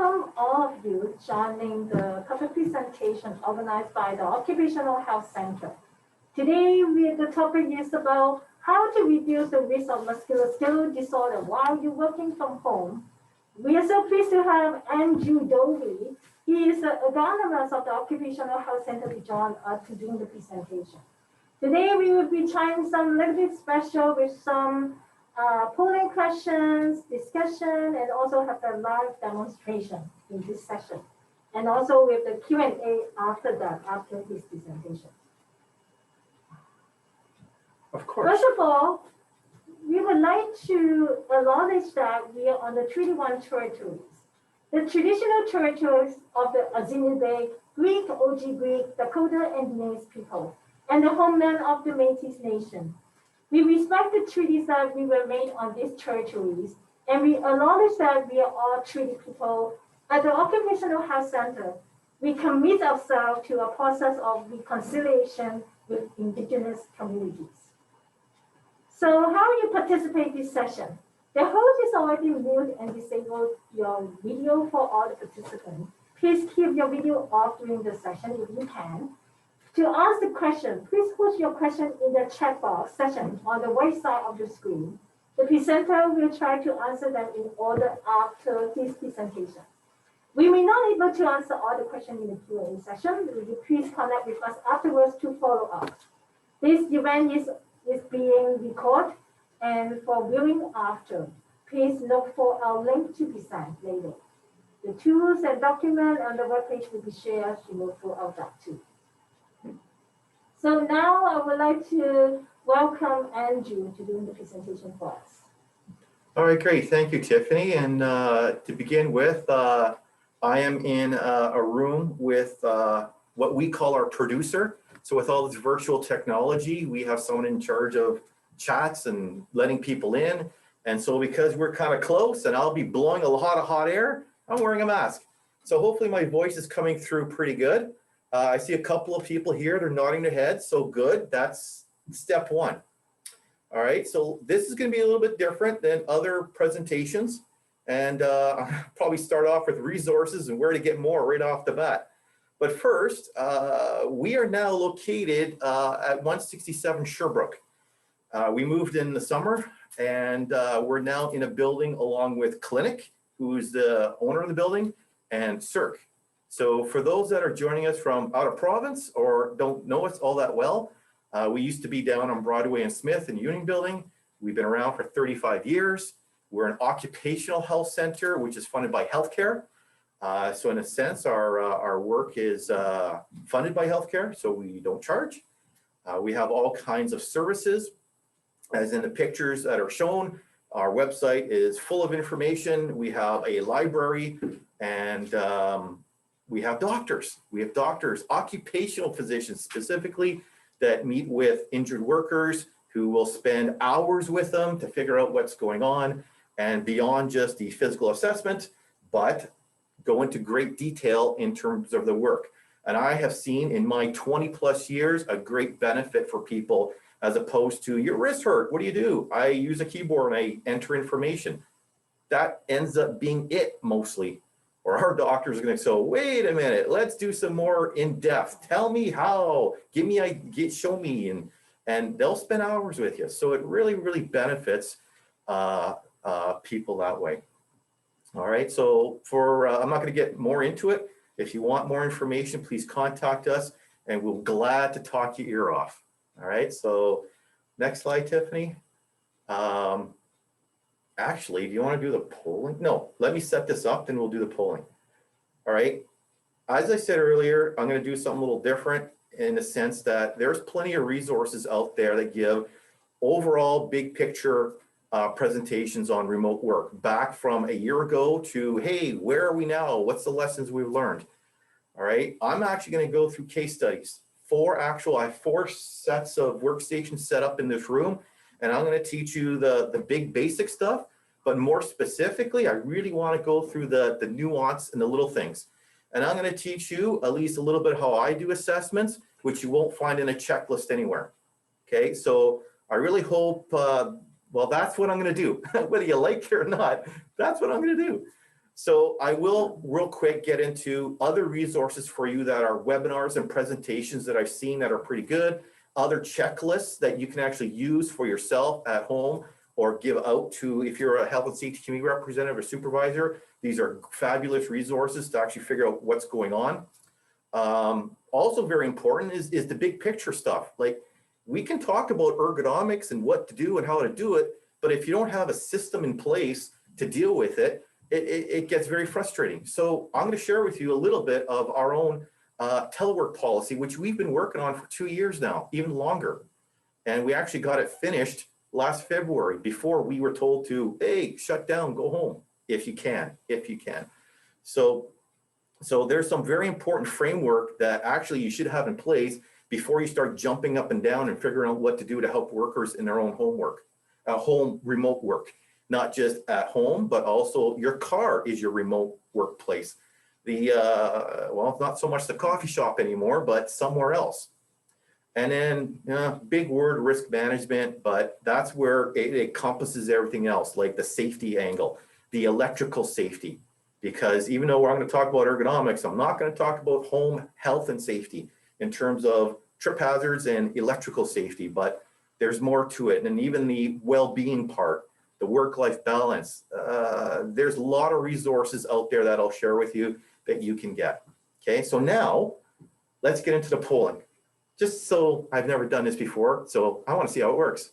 welcome all of you joining the public presentation organized by the Occupational Health Center. Today, the topic is about how to reduce the risk of musculoskeletal disorder while you're working from home. We are so pleased to have Andrew Dovey. He is an agronomist of the Occupational Health Center to join us to do the presentation. Today, we will be trying some little bit special with some polling questions, discussion, and also have a live demonstration in this session. And also with the Q&A after that, after this presentation. Of course. First of all, we would like to acknowledge that we are on the Treaty 1 territories. The traditional territories of the Anishinaabe, Greek, OG Greek, Dakota, and Native people, and the homeland of the Métis Nation. We respect the treaties that we were made on these territories, and we acknowledge that we are all treaty people. At the Occupational Health Center, we commit ourselves to a process of reconciliation with Indigenous communities. So how you participate in this session? The host is already mute and disabled your video for all the participants. Please keep your video off during the session if you can. To ask the question, please put your question in the chat box section on the right side of the screen. The presenter will try to answer them in order after this presentation. We may not be able to answer all the questions in the Q&A session. Will you please connect with us afterwards to follow up. This event is being recorded, and for viewing after, please look for our link to be sent later. The tools and documents on the webpage will be shared throughout that too. So now I would like to welcome Andrew to do the presentation for us. All right, great. Thank you, Tiffany. And to begin with, I am in a room with what we call our producer. So with all this virtual technology, we have someone in charge of chats and letting people in. And so because we're kind of close and I'll be blowing a lot of hot air, I'm wearing a mask. So hopefully my voice is coming through pretty good. I see a couple of people here, they're nodding their heads, so good. That's step one. All right, so this is going to be a little bit different than other presentations. And I'll probably start off with resources and where to get more right off the bat. But first, we are now located at 167 Sherbrooke. We moved in the summer, and we're now in a building along with Clinic, who's the owner of the building, and Cirque. So for those that are joining us from out of province or don't know us all that well, we used to be down on Broadway and Smith in Union Building. We've been around for 35 years. We're an occupational health center, which is funded by healthcare. So in a sense, our work is funded by healthcare, so we don't charge. We have all kinds of services, as in the pictures that are shown. Our website is full of information. We have a library, and we have doctors. We have doctors, occupational physicians specifically, that meet with injured workers who will spend hours with them to figure out what's going on, and beyond just the physical assessment, but go into great detail in terms of the work. And I have seen in my 20 plus years a great benefit for people, as opposed to your wrist hurt, what do you do? I use a keyboard and I enter information. That ends up being it mostly. Or our doctors are going to say, wait a minute, let's do some more in depth. Tell me how, show me, and they'll spend hours with you. So it really, really benefits people that way. All right, so I'm not going to get more into it. If you want more information, please contact us, and we'll be glad to talk your ear off. All right, so next slide, Tiffany. Actually, do you want to do the polling? No, let me set this up, then we'll do the polling. All right, as I said earlier, I'm going to do something a little different in the sense that there's plenty of resources out there that give overall big picture presentations on remote work, back from a year ago to, hey, where are we now? What's the lessons we've learned? All right, I'm actually going to go through case studies. I have 4 sets of workstations set up in this room, and I'm going to teach you the big basic stuff, but more specifically, I really want to go through the nuance and the little things. And I'm going to teach you at least a little bit how I do assessments, which you won't find in a checklist anywhere. Okay, so I really hope, well, that's what I'm going to do. Whether you like it or not, that's what I'm going to do. So I will real quick get into other resources for you that are webinars and presentations that I've seen that are pretty good. Other checklists that you can actually use for yourself at home or give out to, if you're a health and safety community representative or supervisor, these are fabulous resources to actually figure out what's going on. Also very important is the big picture stuff. Like, we can talk about ergonomics and what to do and how to do it, but if you don't have a system in place to deal with it, it gets very frustrating. So I'm going to share with you a little bit of our own telework policy, which we've been working on for 2 years now, even longer. And we actually got it finished last February before we were told to, hey, shut down, go home if you can. So there's some very important framework that actually you should have in place before you start jumping up and down and figuring out what to do to help workers in their own home remote work. Not just at home, but also your car is your remote workplace. Well, not so much the coffee shop anymore, but somewhere else. And then big word, risk management, but that's where it encompasses everything else, like the safety angle, the electrical safety. Because even though I'm going to talk about ergonomics, I'm not going to talk about home health and safety in terms of trip hazards and electrical safety, but there's more to it. And even the well-being part, the work-life balance. There's a lot of resources out there that I'll share with you that you can get. Okay, so now let's get into the polling. Just so I've never done this before, so I want to see how it works.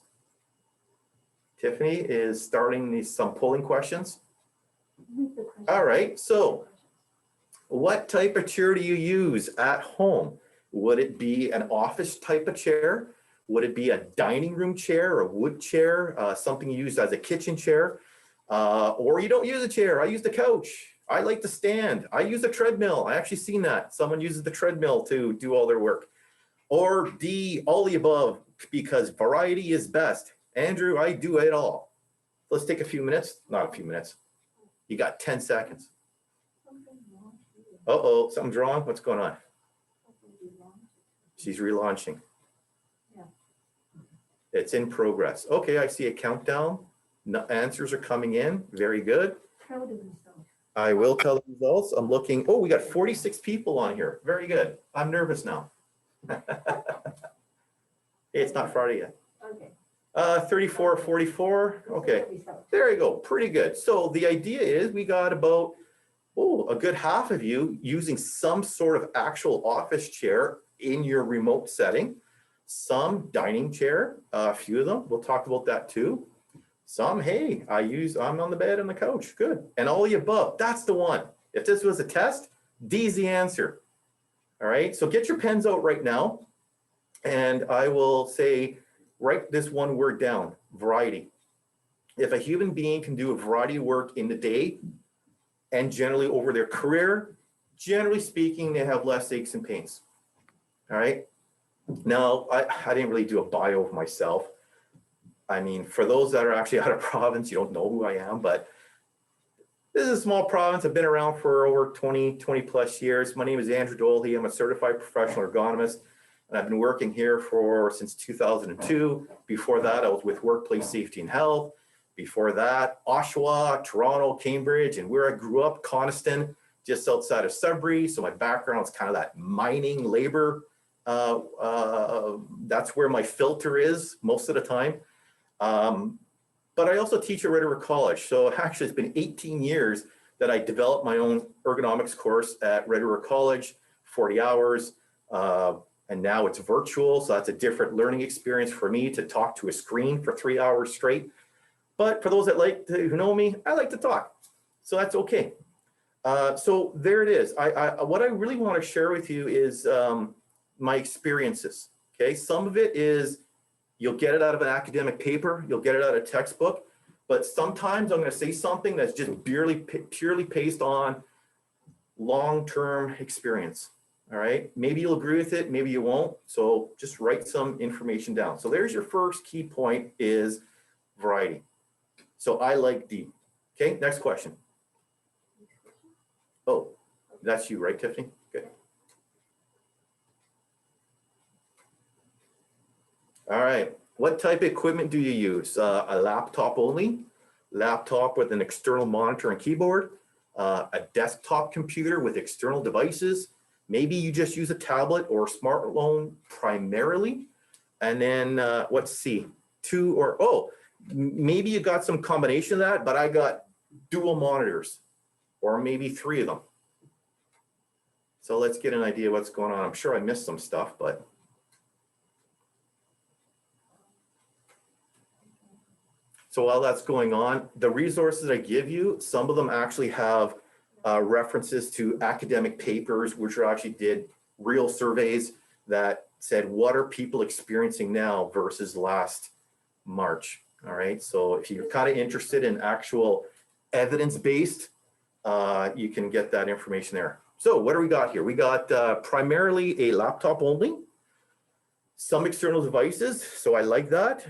Tiffany is starting some polling questions. All right, so what type of chair do you use at home? Would it be an office type of chair? Would it be a dining room chair, a wood chair, something you use as a kitchen chair? Or you don't use a chair, I use the couch. I like to stand, I use a treadmill. I actually seen that. Someone uses the treadmill to do all their work. Or D, all the above, because variety is best. Andrew, I do it all. Let's take a few minutes, not a few minutes. You got 10 seconds. Uh-oh, something's wrong, what's going on? She's relaunching. It's in progress. Okay, I see a countdown. No, answers are coming in. Very good. I will tell the results. I'm looking. Oh, we got 46 people on here. Very good. I'm nervous now. It's not Friday yet. Okay. 34, 44. Okay. There you go. Pretty good. So the idea is we got about a good half of you using some sort of actual office chair in your remote setting. Some dining chair, a few of them, we'll talk about that too. Some, hey, I'm on the bed and the couch, good. And all the above, that's the one. If this was a test, D's the answer. All right, so get your pens out right now. And I will say, write this one word down, variety. If a human being can do a variety of work in the day and generally over their career, generally speaking, they have less aches and pains. All right. Now, I didn't really do a bio of myself. I mean, for those that are actually out of province, you don't know who I am, but this is a small province. I've been around for over 20 plus years. My name is Andrew Dolhe. I'm a certified professional ergonomist, and I've been working here since 2002. Before that, I was with Workplace Safety and Health. Before that, Oshawa, Toronto, Cambridge, and where I grew up, Coniston, just outside of Sudbury. So my background is kind of that mining labor. That's where my filter is most of the time. But I also teach at Red River College. So actually it's been 18 years that I developed my own ergonomics course at Red River College, 40 hours. And now it's virtual. So that's a different learning experience for me to talk to a screen for 3 hours straight. But for those that who know me, I like to talk. So that's okay. So there it is. What I really want to share with you is my experiences. Okay, some of it is you'll get it out of an academic paper, you'll get it out of a textbook, but sometimes I'm going to say something that's just purely based on long-term experience. All right, maybe you'll agree with it, maybe you won't. So just write some information down. So there's your first key point is variety. So I like D. Okay, next question. Oh, that's you, right, Tiffany? Good. All right, what type of equipment do you use? A laptop only? Laptop with an external monitor and keyboard? a desktop computer with external devices. Maybe you just use a tablet or smartphone primarily. And then let's see, maybe you got some combination of that, but I got dual monitors or maybe 3 of them. So let's get an idea what's going on. I'm sure I missed some stuff, but. So while that's going on, the resources I give you, some of them actually have references to academic papers, which are actually did real surveys that said, what are people experiencing now versus last March? All right, so if you're kind of interested in actual evidence-based, you can get that information there. So what do we got here? We got primarily a laptop only, some external devices, so I like that.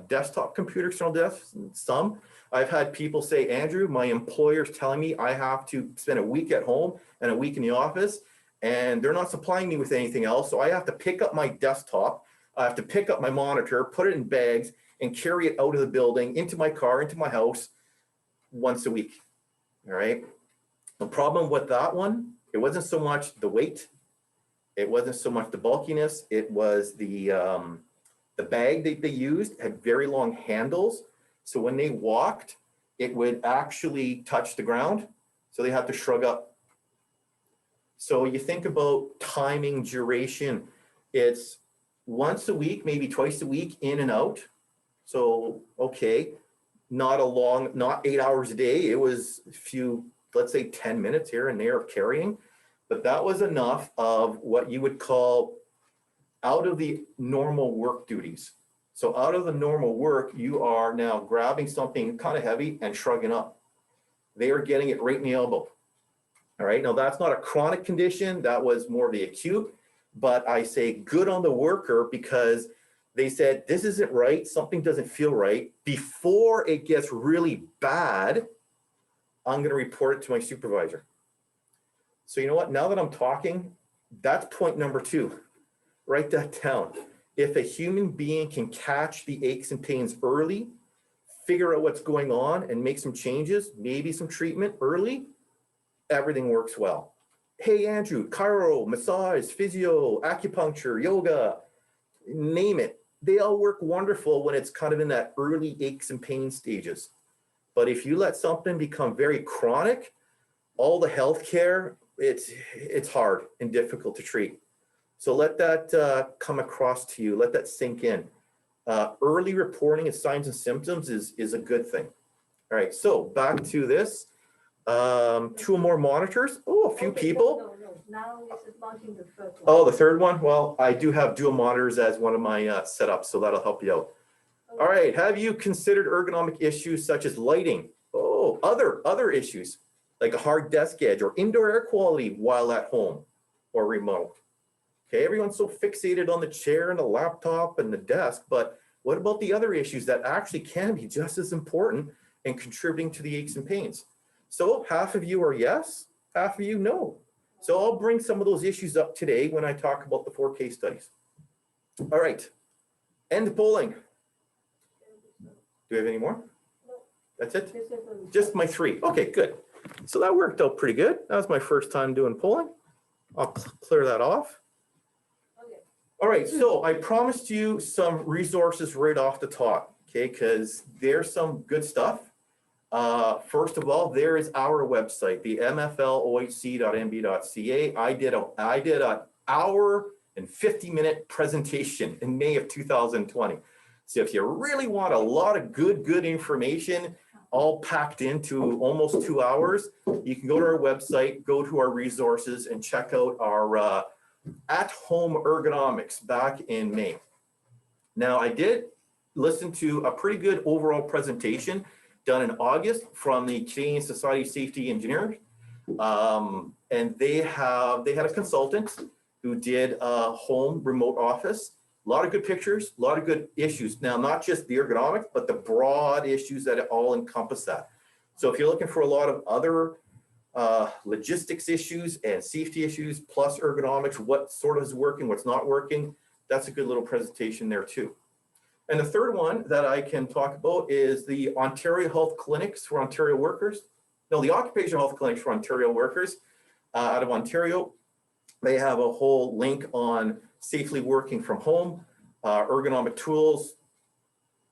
Desktop computer, external desks, some. I've had people say, Andrew, my employer's telling me I have to spend a week at home and a week in the office, and they're not supplying me with anything else, so I have to pick up my desktop, I have to pick up my monitor, put it in bags, and carry it out of the building, into my car, into my house, once a week, all right? The problem with that one, it wasn't so much the weight, it wasn't so much the bulkiness, it was the bag that they used had very long handles. So when they walked, it would actually touch the ground. So they had to shrug up. So you think about timing, duration, it's once a week, maybe twice a week, in and out. So, okay, not 8 hours a day. It was a few, let's say 10 minutes here and there of carrying. But that was enough of what you would call out of the normal work duties. So out of the normal work, you are now grabbing something kind of heavy and shrugging up. They are getting it right in the elbow. All right, now that's not a chronic condition. That was more of the acute, but I say good on the worker because they said, this isn't right. Something doesn't feel right. Before it gets really bad, I'm going to report it to my supervisor. So you know what, now that I'm talking, that's point number 2. Write that down. If a human being can catch the aches and pains early, figure out what's going on and make some changes, maybe some treatment early, everything works well. Hey, Andrew, chiro, massage, physio, acupuncture, yoga, name it. They all work wonderful when it's kind of in that early aches and pain stages. But if you let something become very chronic, all the healthcare, it's hard and difficult to treat. So let that come across to you. Let that sink in. Early reporting of signs and symptoms is a good thing. All right, so back to this. 2 more monitors. Oh, a few people. No. Now it's launching the third one. Oh, the third one? Well, I do have dual monitors as one of my setups, so that'll help you out. Okay. All right, have you considered ergonomic issues such as lighting? Oh, other issues like a hard desk edge or indoor air quality while at home or remote. Okay, everyone's so fixated on the chair and the laptop and the desk, but what about the other issues that actually can be just as important and contributing to the aches and pains? So half of you are yes, half of you no. So I'll bring some of those issues up today when I talk about the 4 case studies. All right, end polling. Do we have any more? That's it? Just my 3. Okay, good. So that worked out pretty good. That was my first time doing polling. I'll clear that off. Okay. All right, so I promised you some resources right off the top, okay, because there's some good stuff. First of all, there is our website, the mflohc.nb.ca. I did an hour and 50-minute presentation in May of 2020. So if you really want a lot of good information, all packed into almost 2 hours, you can go to our website, go to our resources, and check out our at-home ergonomics back in May. Now, I did listen to a pretty good overall presentation done in August from the Canadian Society of Safety Engineers. And they had a consultant who did a home remote office. A lot of good pictures, a lot of good issues. Now, not just the ergonomics, but the broad issues that all encompass that. So if you're looking for a lot of other logistics issues and safety issues, plus ergonomics, what sort of is working, what's not working, that's a good little presentation there too. And the third one that I can talk about is the Ontario Health Clinics for Ontario Workers. Now, the occupational health clinics for Ontario workers out of Ontario, they have a whole link on safely working from home, ergonomic tools,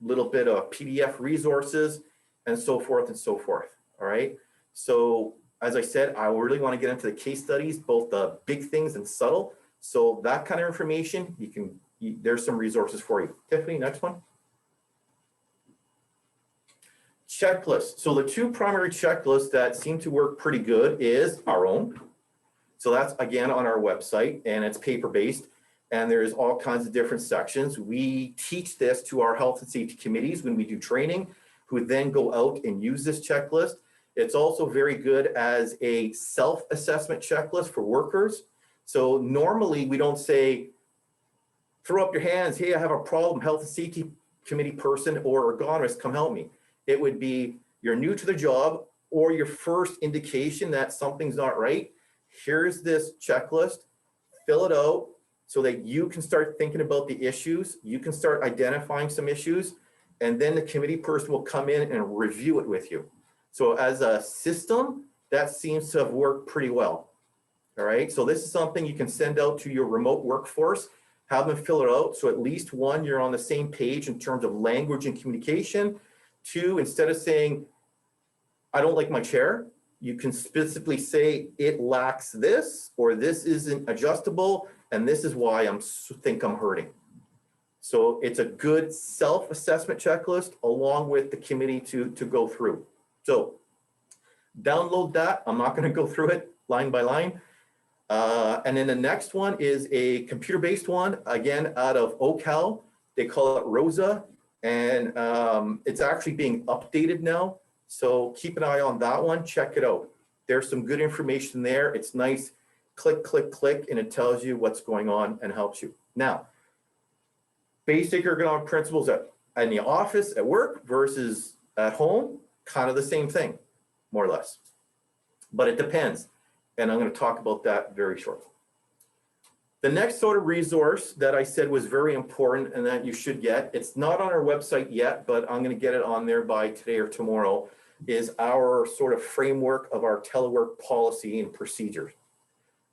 little bit of PDF resources, and so forth and so forth. All right. So as I said, I really want to get into the case studies, both the big things and subtle. So that kind of information, there's some resources for you. Tiffany, next one. Checklist. So the two primary checklists that seem to work pretty good is our own. So that's again on our website, and it's paper-based, and there's all kinds of different sections. We teach this to our health and safety committees when we do training, who then go out and use this checklist. It's also very good as a self-assessment checklist for workers. So normally we don't say, throw up your hands, hey, I have a problem, health and safety committee person or ergonomist, come help me. It would be, you're new to the job or your first indication that something's not right. Here's this checklist, fill it out so that you can start thinking about the issues. You can start identifying some issues, and then the committee person will come in and review it with you. So as a system, that seems to have worked pretty well. All right, so this is something you can send out to your remote workforce, have them fill it out. So at least one, you're on the same page in terms of language and communication. Two, instead of saying, I don't like my chair, you can specifically say it lacks this, or this isn't adjustable, and this is why I think I'm hurting. So it's a good self-assessment checklist along with the committee to go through. So download that. I'm not going to go through it line by line. And then the next one is a computer-based one, again, out of OCal. They call it Rosa, and it's actually being updated now. So keep an eye on that one, check it out. There's some good information there. It's nice, click, click, click, and it tells you what's going on and helps you. Now, basic ergonomic principles in the office, at work versus at home, kind of the same thing, more or less. But it depends, and I'm going to talk about that very shortly. The next sort of resource that I said was very important and that you should get, it's not on our website yet, but I'm going to get it on there by today or tomorrow, is our sort of framework of our telework policy and procedures.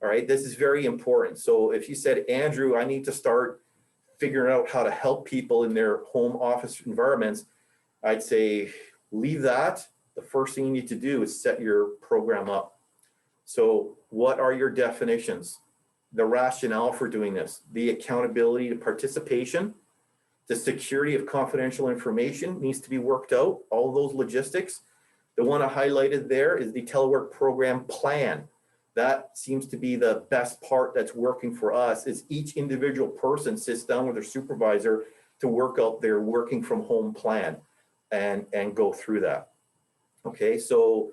All right, this is very important. So if you said, Andrew, I need to start figuring out how to help people in their home office environments, I'd say leave that. The first thing you need to do is set your program up. So what are your definitions? The rationale for doing this, the accountability to participation, the security of confidential information needs to be worked out, all those logistics. The one I highlighted there is the telework program plan. That seems to be the best part that's working for us, is each individual person sits down with their supervisor to work out their working from home plan and go through that. Okay, so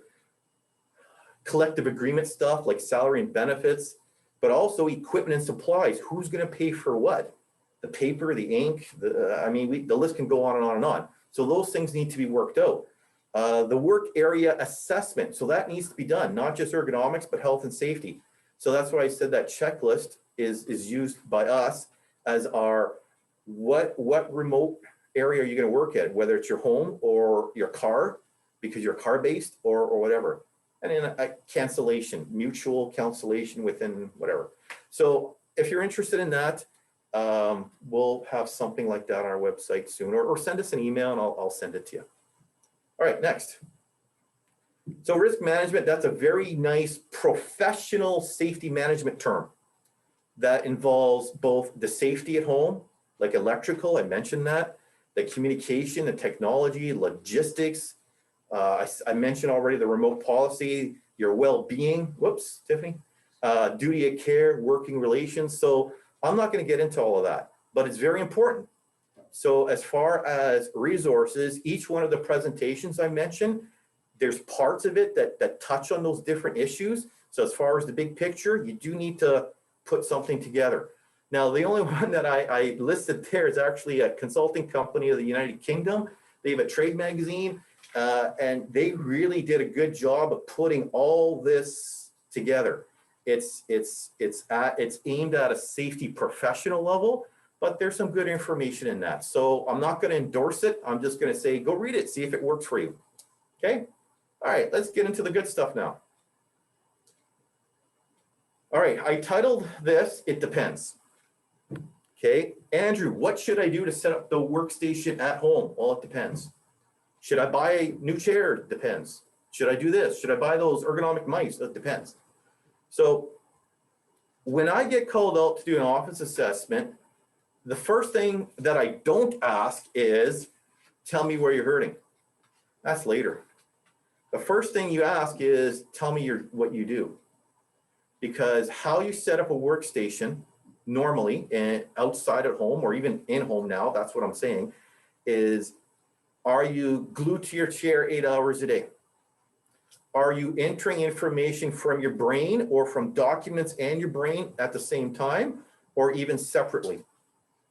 collective agreement stuff like salary and benefits, but also equipment and supplies. Who's going to pay for what? The paper, the ink, the list can go on and on and on. So those things need to be worked out. The work area assessment. So that needs to be done, not just ergonomics, but health and safety. So that's why I said that checklist is used by us as our, what remote area are you going to work at, whether it's your home or your car, because you're car based or whatever. And then a cancellation, mutual cancellation within whatever. So if you're interested in that, we'll have something like that on our website soon, or send us an email and I'll send it to you. All right, next. So risk management, that's a very nice professional safety management term that involves both the safety at home, like electrical, I mentioned that, the communication, the technology, logistics. I mentioned already the remote policy, your well-being, whoops, Tiffany, duty of care, working relations. So I'm not going to get into all of that, but it's very important. So as far as resources, each one of the presentations I mentioned, there's parts of it that touch on those different issues. So as far as the big picture, you do need to put something together. Now, the only one that I listed there is actually a consulting company of the United Kingdom. They have a trade magazine. And they really did a good job of putting all this together. It's aimed at a safety professional level, but there's some good information in that. So I'm not going to endorse it. I'm just going to say, go read it, see if it works for you. Okay. All right, let's get into the good stuff now. All right, I titled this, It Depends. Okay, Andrew, what should I do to set up the workstation at home? Well, it depends. Should I buy a new chair? It depends. Should I do this? Should I buy those ergonomic mice? It depends. So when I get called out to do an office assessment, the first thing that I don't ask is, tell me where you're hurting. That's later. The first thing you ask is, tell me what you do. Because how you set up a workstation normally and outside at home or even in home now, that's what I'm saying, is are you glued to your chair 8 hours a day? Are you entering information from your brain or from documents and your brain at the same time or even separately?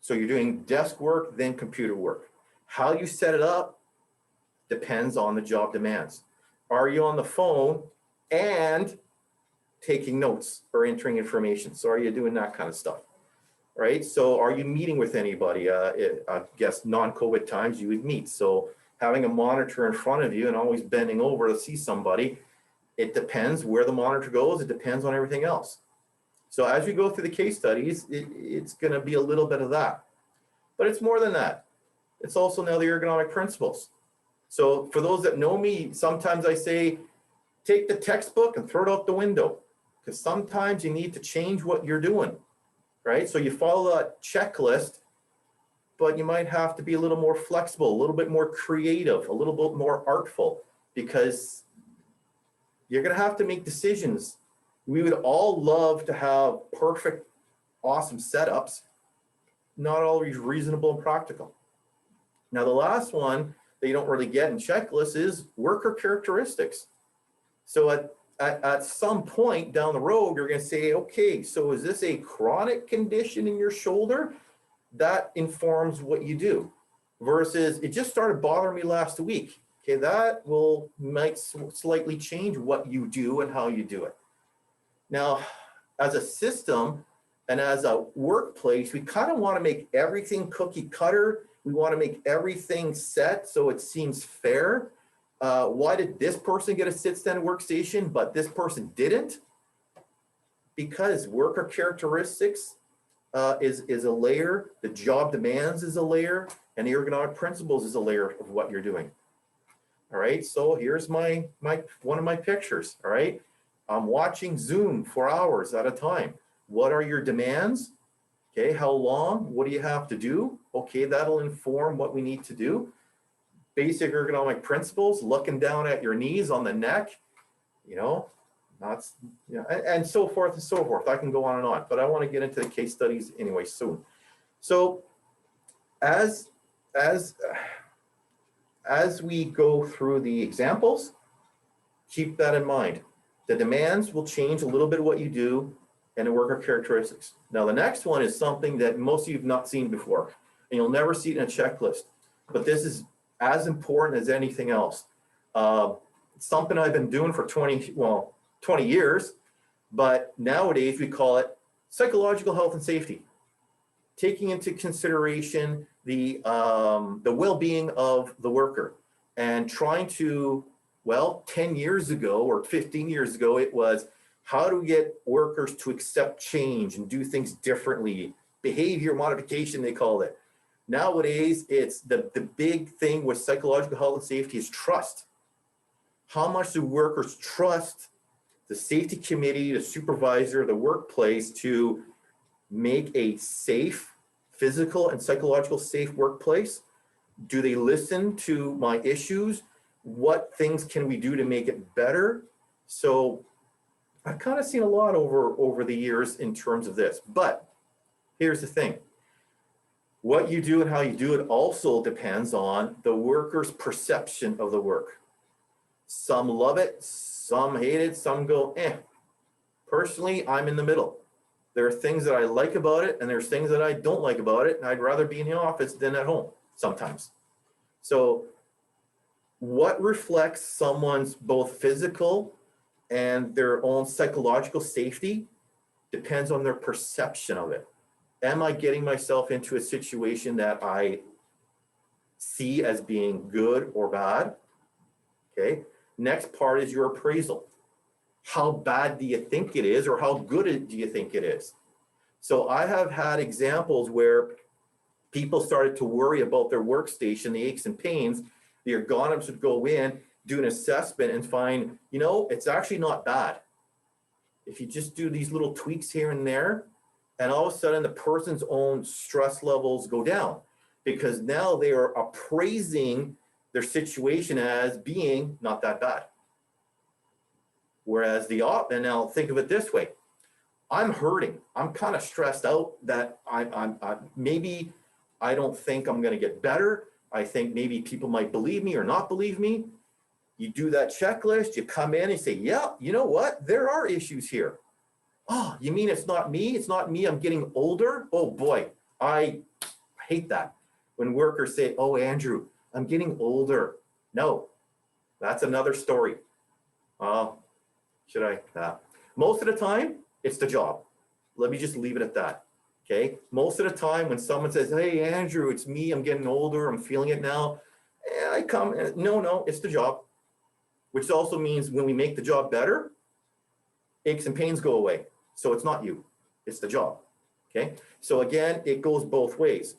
So you're doing desk work, then computer work. How you set it up depends on the job demands. Are you on the phone and taking notes or entering information? So are you doing that kind of stuff, right? So are you meeting with anybody? I guess non-COVID times you would meet. So having a monitor in front of you and always bending over to see somebody, it depends where the monitor goes. It depends on everything else. So as we go through the case studies, it's going to be a little bit of that. But it's more than that. It's also now the ergonomic principles. So for those that know me, sometimes I say, take the textbook and throw it out the window, because sometimes you need to change what you're doing, right? So you follow that checklist, but you might have to be a little more flexible, a little bit more creative, a little bit more artful, because you're going to have to make decisions. We would all love to have perfect, awesome setups, not always reasonable and practical. Now, the last one that you don't really get in checklists is worker characteristics. So at some point down the road, you're going to say, okay, so is this a chronic condition in your shoulder? That informs what you do. Versus, it just started bothering me last week. Okay, that might slightly change what you do and how you do it. Now, as a system and as a workplace, we kind of want to make everything cookie cutter. We want to make everything set so it seems fair. Why did this person get a sit-stand workstation, but this person didn't? Because worker characteristics is a layer, the job demands is a layer, and the ergonomic principles is a layer of what you're doing. All right, so here's one of my pictures. All right, I'm watching Zoom for hours at a time. What are your demands? Okay, how long? What do you have to do? Okay, that'll inform what we need to do. Basic ergonomic principles, looking down at your knees on the neck, and so forth and so forth. I can go on and on, but I want to get into the case studies anyway soon. So as we go through the examples, keep that in mind. The demands will change a little bit of what you do and the worker characteristics. Now, the next one is something that most of you have not seen before, and you'll never see it in a checklist, but this is as important as anything else. It's something I've been doing for 20 years, but nowadays we call it psychological health and safety, taking into consideration the well-being of the worker and trying to, 10 years ago or 15 years ago, it was how do we get workers to accept change and do things differently, behavior modification, they call it. Nowadays, it's the big thing with psychological health and safety is trust. How much do workers trust the safety committee, the supervisor, the workplace to make a safe, physical and psychological safe workplace? Do they listen to my issues? What things can we do to make it better? So I've kind of seen a lot over the years in terms of this, but here's the thing. What you do and how you do it also depends on the worker's perception of the work. Some love it, some hate it, some go, eh. Personally, I'm in the middle. There are things that I like about it, and there's things that I don't like about it, and I'd rather be in the office than at home sometimes. So what reflects someone's both physical and their own psychological safety depends on their perception of it. Am I getting myself into a situation that I see as being good or bad? Okay. Next part is your appraisal. How bad do you think it is, or how good do you think it is? So I have had examples where people started to worry about their workstation, the aches and pains. The ergonomists would go in, do an assessment and find, you know, it's actually not bad. If you just do these little tweaks here and there, and all of a sudden the person's own stress levels go down, because now they are appraising their situation as being not that bad. Whereas and now think of it this way, I'm hurting, I'm kind of stressed out that maybe I don't think I'm going to get better. I think maybe people might believe me or not believe me. You do that checklist, you come in and say, yeah, you know what? There are issues here. Oh, you mean it's not me? It's not me, I'm getting older? Oh boy, I hate that. When workers say, oh, Andrew, I'm getting older. No, that's another story. Most of the time, it's the job. Let me just leave it at that. Okay. Most of the time when someone says, hey, Andrew, it's me, I'm getting older, I'm feeling it now. I come, no, it's the job. Which also means when we make the job better, aches and pains go away. So it's not you, it's the job. Okay. So again, it goes both ways.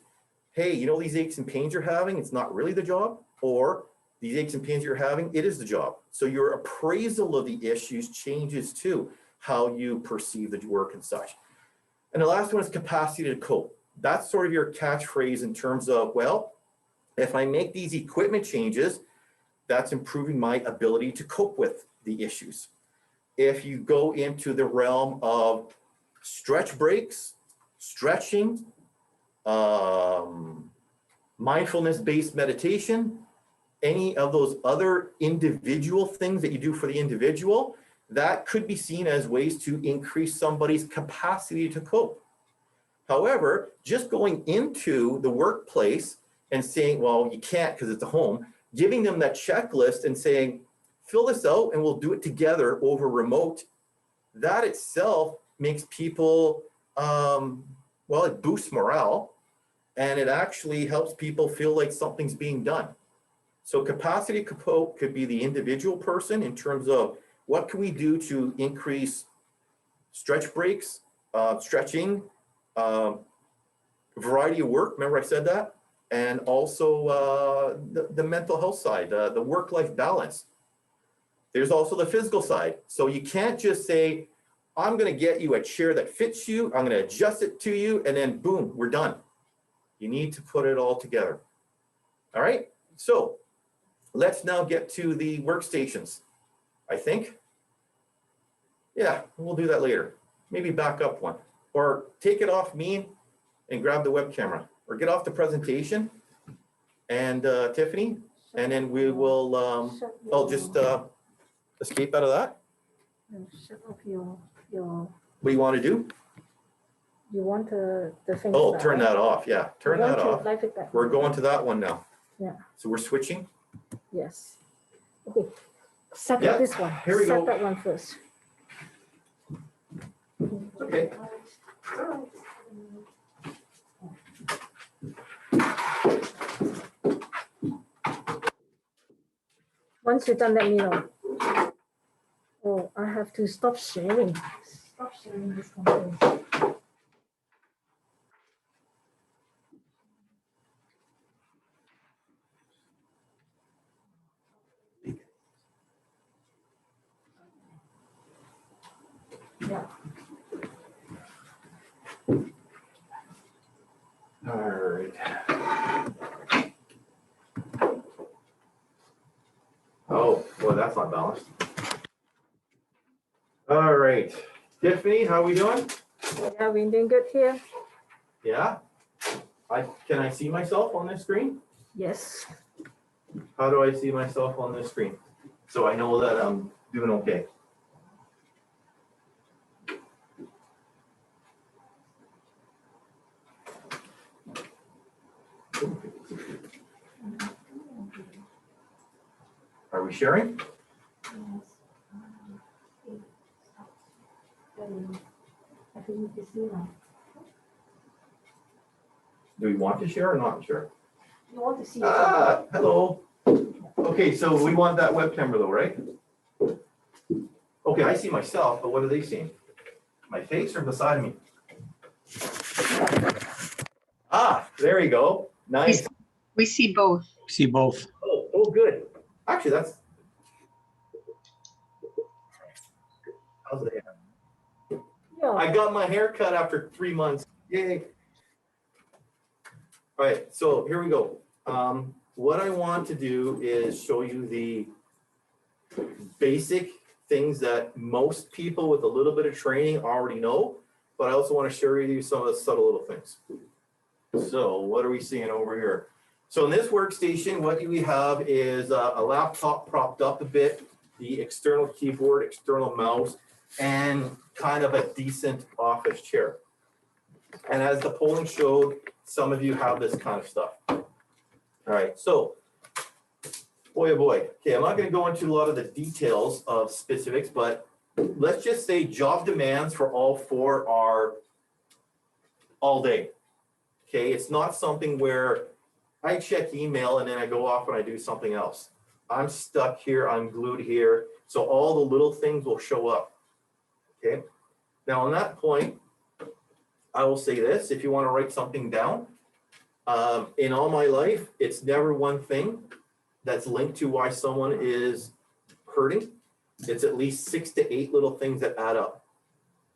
Hey, you know, these aches and pains you're having, it's not really the job, or these aches and pains you're having, it is the job. So your appraisal of the issues changes too, how you perceive the work and such. And the last one is capacity to cope. That's sort of your catchphrase in terms of, well, if I make these equipment changes, that's improving my ability to cope with the issues. If you go into the realm of stretch breaks, stretching, mindfulness-based meditation, any of those other individual things that you do for the individual, that could be seen as ways to increase somebody's capacity to cope. However, just going into the workplace and saying, well, you can't because it's a home, giving them that checklist and saying, fill this out and we'll do it together over remote, that itself makes people, well, it boosts morale and it actually helps people feel like something's being done. So capacity to cope could be the individual person in terms of what can we do to increase stretch breaks, stretching, variety of work, remember I said that? And also the mental health side, the work-life balance. There's also the physical side. So you can't just say, I'm gonna get you a chair that fits you, I'm gonna adjust it to you, and then boom, we're done. You need to put it all together. All right, so let's now get to the workstations, I think. Yeah, we'll do that later. Maybe back up one, or take it off me and grab the web camera, or get off the presentation and Tiffany, and then we will, I'll just escape out of that. Shut off your. What do you want to do? You want the thing. Oh, turn that off. Yeah, turn that off. We're going to that one now. Yeah. So we're switching. Yes. Okay. Set Yeah, up this one. here we go. Set that one first. Okay. Once you're done, let me know. Oh, I have to stop sharing. Stop sharing this content. Yeah. All right. Oh, boy, that's not balanced. All right. Tiffany, how are we doing? Yeah, we're doing good here. Yeah? Can I see myself on this screen? Yes. How do I see myself on this screen? So I know that I'm doing okay. Are we sharing? Do we want to share or not share? You want to see Hello. Okay, so we want that web camera though, right? Okay, I see myself, but what are they seeing? My face or beside me? Ah, there you go. Nice. We see both. See both. Oh, good. Actually, that's. How's the hair? Yeah. I got my hair cut after 3 months. Yay. All right, so here we go. What I want to do is show you the basic things that most people with a little bit of training already know, but I also want to share with you some of the subtle little things. So what are we seeing over here? So in this workstation, what we have is a laptop propped up a bit, the external keyboard, external mouse, and kind of a decent office chair. And as the polling showed, some of you have this kind of stuff. All right, so boy, oh boy. Okay, I'm not going to go into a lot of the details of specifics, but let's just say job demands for all four are all day. Okay, it's not something where I check email and then I go off and I do something else. I'm stuck here, I'm glued here. So all the little things will show up. Okay, now on that point, I will say this, if you want to write something down, in all my life, it's never one thing that's linked to why someone is hurting. It's at least 6 to 8 little things that add up.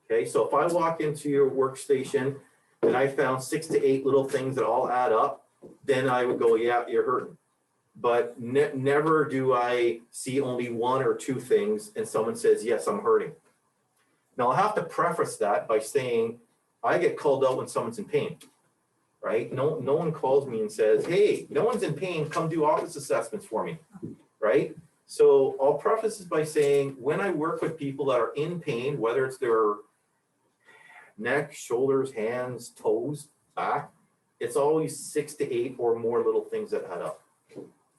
Okay, so if I walk into your workstation and I found 6 to 8 little things that all add up, then I would go, yeah, you're hurting. But never do I see only 1 or 2 things and someone says, yes, I'm hurting. Now I have to preface that by saying I get called out when someone's in pain, right? No one calls me and says, hey, no one's in pain, come do office assessments for me, right? So I'll preface this by saying when I work with people that are in pain, whether it's their neck, shoulders, hands, toes, back, it's always 6 to 8 or more little things that add up.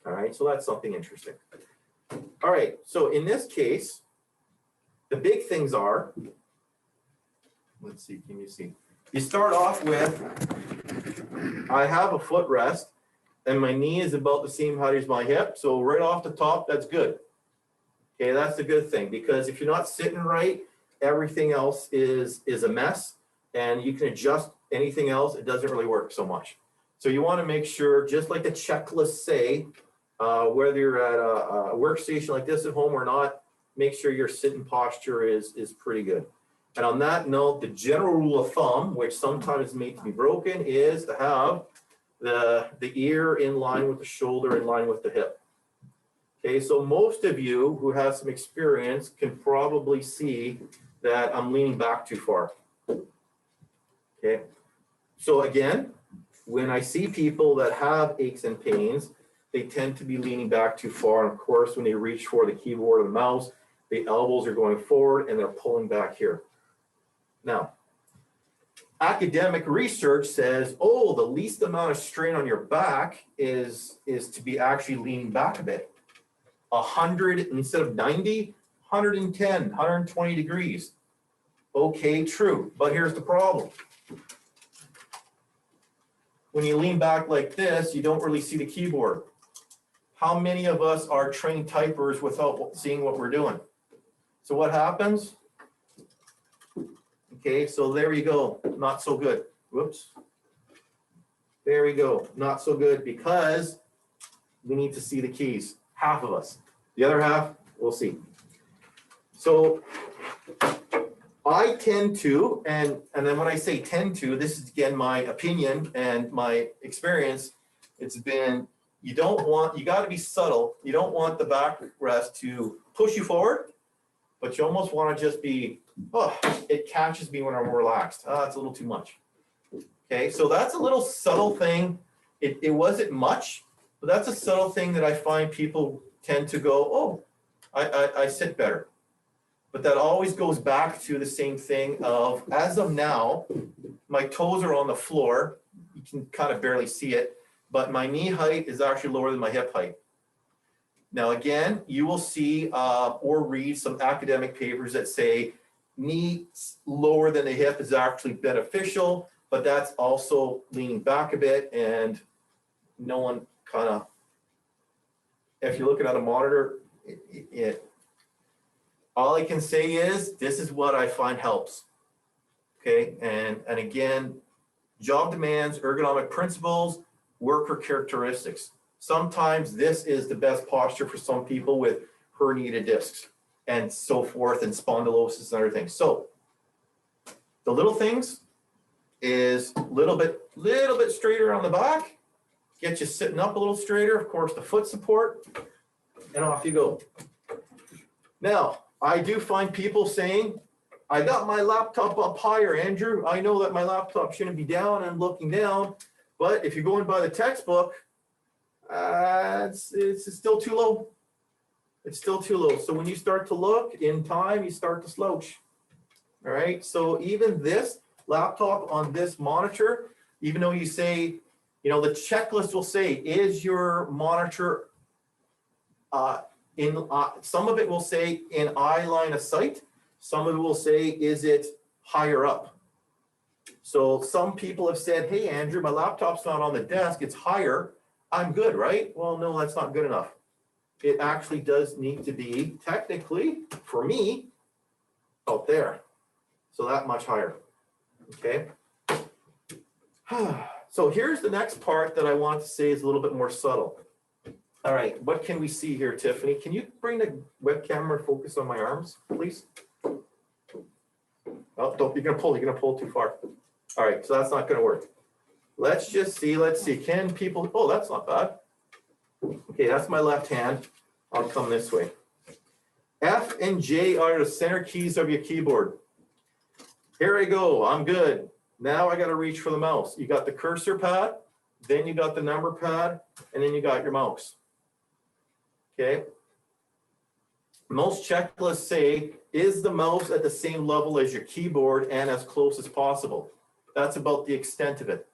All right, so that's something interesting. All right, so in this case, the big things are, let's see, can you see? You start off with, I have a footrest and my knee is about the same height as my hip. So right off the top, that's good. Okay, that's the good thing, because if you're not sitting right, everything else is a mess and you can adjust anything else. It doesn't really work so much. So you want to make sure, just like the checklists say, whether you're at a workstation like this at home or not, make sure your sitting posture is pretty good. And on that note, the general rule of thumb, which sometimes is made to be broken, is to have the ear in line with the shoulder, in line with the hip. Okay, so most of you who have some experience can probably see that I'm leaning back too far. Okay, so again, when I see people that have aches and pains, they tend to be leaning back too far. And of course, when they reach for the keyboard or the mouse, the elbows are going forward and they're pulling back here. Now, academic research says, oh, the least amount of strain on your back is to be actually leaning back a bit. 100 instead of 90, 110, 120 degrees. Okay, true, but here's the problem. When you lean back like this, you don't really see the keyboard. How many of us are trained typers without seeing what we're doing? So what happens? Okay, so there you go, not so good. Whoops. There we go, not so good, because we need to see the keys, half of us. The other half, we'll see. So I tend to, and then when I say tend to, this is again my opinion and my experience, it's been, you got to be subtle. You don't want the backrest to push you forward, but you almost want to just be, oh, it catches me when I'm relaxed. It's a little too much. Okay, so that's a little subtle thing. It wasn't much, but that's a subtle thing that I find people tend to go, oh, I sit better. But that always goes back to the same thing of, as of now, my toes are on the floor. You can kind of barely see it, but my knee height is actually lower than my hip height. Now, again, you will see or read some academic papers that say knee lower than the hip is actually beneficial, but that's also leaning back a bit, and no one kind of if you're looking at a monitor, all I can say is, this is what I find helps. Okay, and again, job demands, ergonomic principles, worker characteristics. Sometimes this is the best posture for some people with herniated discs and so forth, and spondylosis and other things. So the little things is little bit straighter on the back, get you sitting up a little straighter, of course, the foot support, and off you go. Now, I do find people saying, I got my laptop up higher, Andrew. I know that my laptop shouldn't be down and looking down, but if you're going by the textbook, it's still too low. It's still too low. So when you start to look in time, you start to slouch. All right. So even this laptop on this monitor, even though you say, you know, the checklist will say, is your monitor some of it will say in eye line of sight. Some of it will say, is it higher up? So some people have said, hey, Andrew, my laptop's not on the desk, it's higher. I'm good, right? Well, no, that's not good enough. It actually does need to be, technically, for me, out there. So that much higher, okay? So here's the next part that I want to say is a little bit more subtle. All right, what can we see here, Tiffany? Can you bring the web camera focus on my arms, please? Oh, don't, you're gonna pull too far. All right, so that's not gonna work. Let's just see, let's see, can people, oh, that's not bad. Okay, that's my left hand. I'll come this way. F and J are the center keys of your keyboard. Here I go, I'm good. Now I gotta reach for the mouse. You got the cursor pad, then you got the number pad, and then you got your mouse. Okay. Most checklists say, is the mouse at the same level as your keyboard and as close as possible? That's about the extent of it.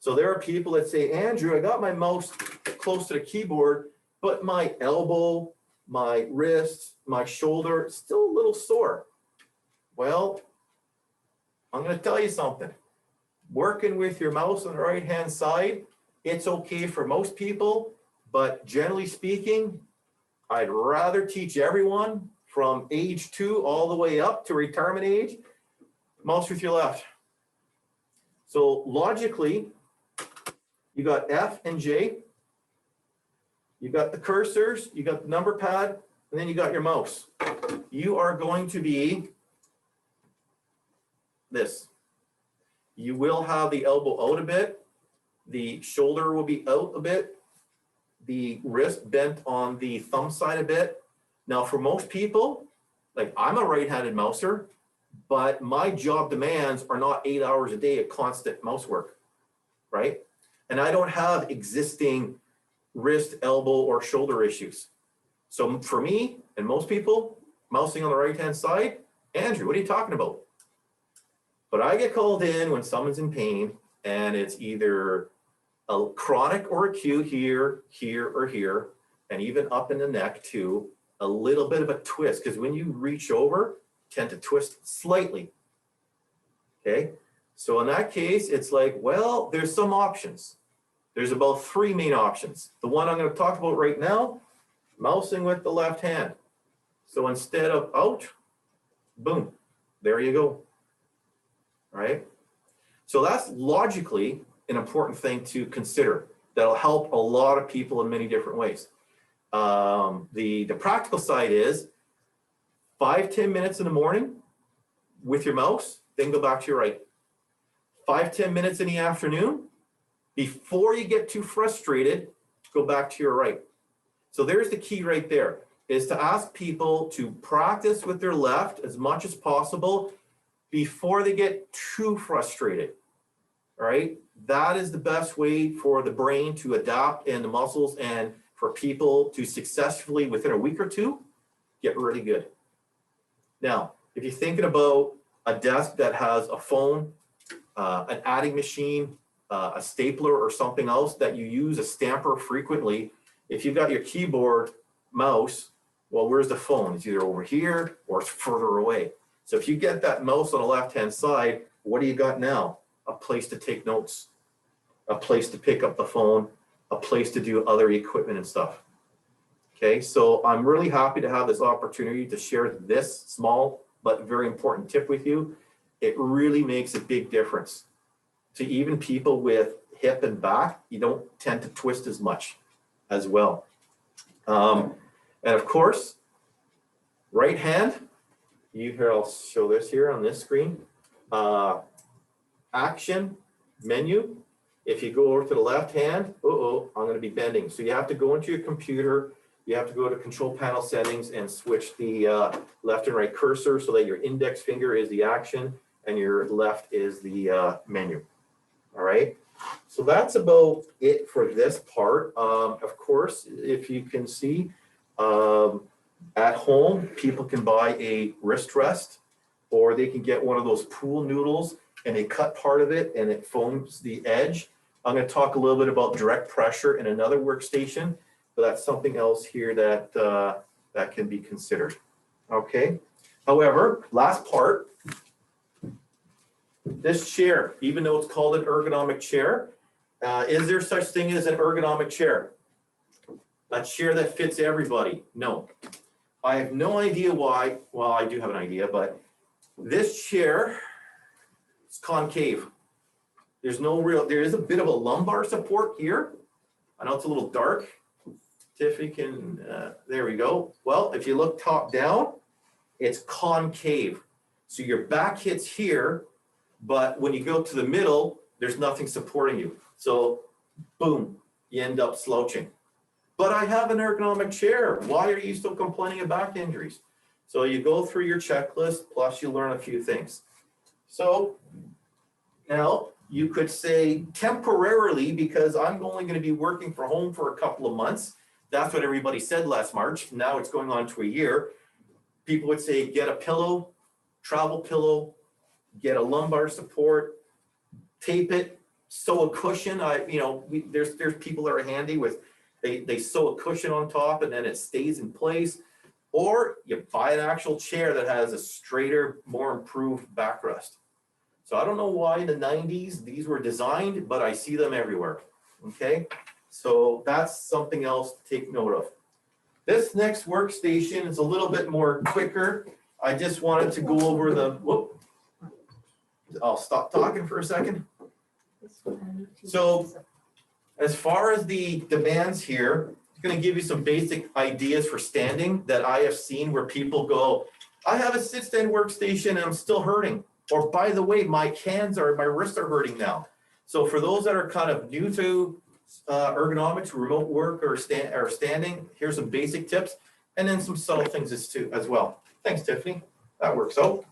So there are people that say, Andrew, I got my mouse close to the keyboard, but my elbow, my wrist, my shoulder, still a little sore. Well, I'm going to tell you something. Working with your mouse on the right-hand side, it's okay for most people, but generally speaking, I'd rather teach everyone from age 2 all the way up to retirement age, mouse with your left. So logically, you got F and J, you got the cursors, you got the number pad, and then you got your mouse. You are going to be this. You will have the elbow out a bit, the shoulder will be out a bit, the wrist bent on the thumb side a bit. Now for most people, like I'm a right-handed mouser, but my job demands are not 8 hours a day of constant mouse work, right? And I don't have existing wrist, elbow, or shoulder issues. So for me and most people, mousing on the right-hand side, Andrew, what are you talking about? But I get called in when someone's in pain and it's either a chronic or acute here, here, or here, and even up in the neck too, a little bit of a twist, because when you reach over, tend to twist slightly, okay? So in that case, it's like, well, there's some options. There's about 3 main options. The one I'm going to talk about right now, mousing with the left hand. So instead of out, boom, there you go, right? So that's logically an important thing to consider. That'll help a lot of people in many different ways. The practical side is 5-10 minutes in the morning with your mouse, then go back to your right. 5-10 minutes in the afternoon, before you get too frustrated, go back to your right. So there's the key right there, is to ask people to practice with their left as much as possible before they get too frustrated, all right? That is the best way for the brain to adapt and the muscles, and for people to successfully, within a week or two, get really good. Now, if you're thinking about a desk that has a phone, an adding machine, a stapler or something else that you use a stamper frequently, if you've got your keyboard, mouse, well, where's the phone? It's either over here or it's further away. So if you get that mouse on the left-hand side, what do you got now? A place to take notes, a place to pick up the phone, a place to do other equipment and stuff. Okay, so I'm really happy to have this opportunity to share this small but very important tip with you. It really makes a big difference. To even people with hip and back, you don't tend to twist as much as well. And of course, right hand, I'll show this here on this screen. Action menu. If you go over to the left hand, I'm going to be bending. So you have to go into your computer. You have to go to control panel settings and switch the left and right cursor so that your index finger is the action and your left is the menu. All right. So that's about it for this part. Of course, if you can see, at home, people can buy a wrist rest, or they can get one of those pool noodles and they cut part of it and it foams the edge. I'm going to talk a little bit about direct pressure in another workstation, but that's something else here that that can be considered. Okay. However, last part, this chair, even though it's called an ergonomic chair, is there such thing as an ergonomic chair? A chair that fits everybody? No. I have no idea why. Well, I do have an idea, but this chair is concave. There is a bit of a lumbar support here. I know it's a little dark. Tiffany can, there we go. Well, if you look top down, it's concave. So your back hits here, but when you go to the middle, there's nothing supporting you. So boom, you end up slouching. But I have an ergonomic chair. Why are you still complaining of back injuries? So you go through your checklist, plus you learn a few things. So now you could say temporarily, because I'm only going to be working from home for a couple of months. That's what everybody said last March. Now it's going on to a year. People would say, get a pillow, travel pillow, get a lumbar support, tape it, sew a cushion. There's people that are handy with, they sew a cushion on top and then it stays in place. Or you buy an actual chair that has a straighter, more improved backrest. So I don't know why in the 90s these were designed, but I see them everywhere. Okay, so that's something else to take note of. This next workstation is a little bit more quicker. I just wanted to go over I'll stop talking for a second. So as far as the demands here, it's going to give you some basic ideas for standing that I have seen where people go, I have a sit-stand workstation and I'm still hurting. Or by the way, my wrists are hurting now. So for those that are kind of new to ergonomics, remote work or standing, here's some basic tips and then some subtle things as well. Thanks, Tiffany. That works out.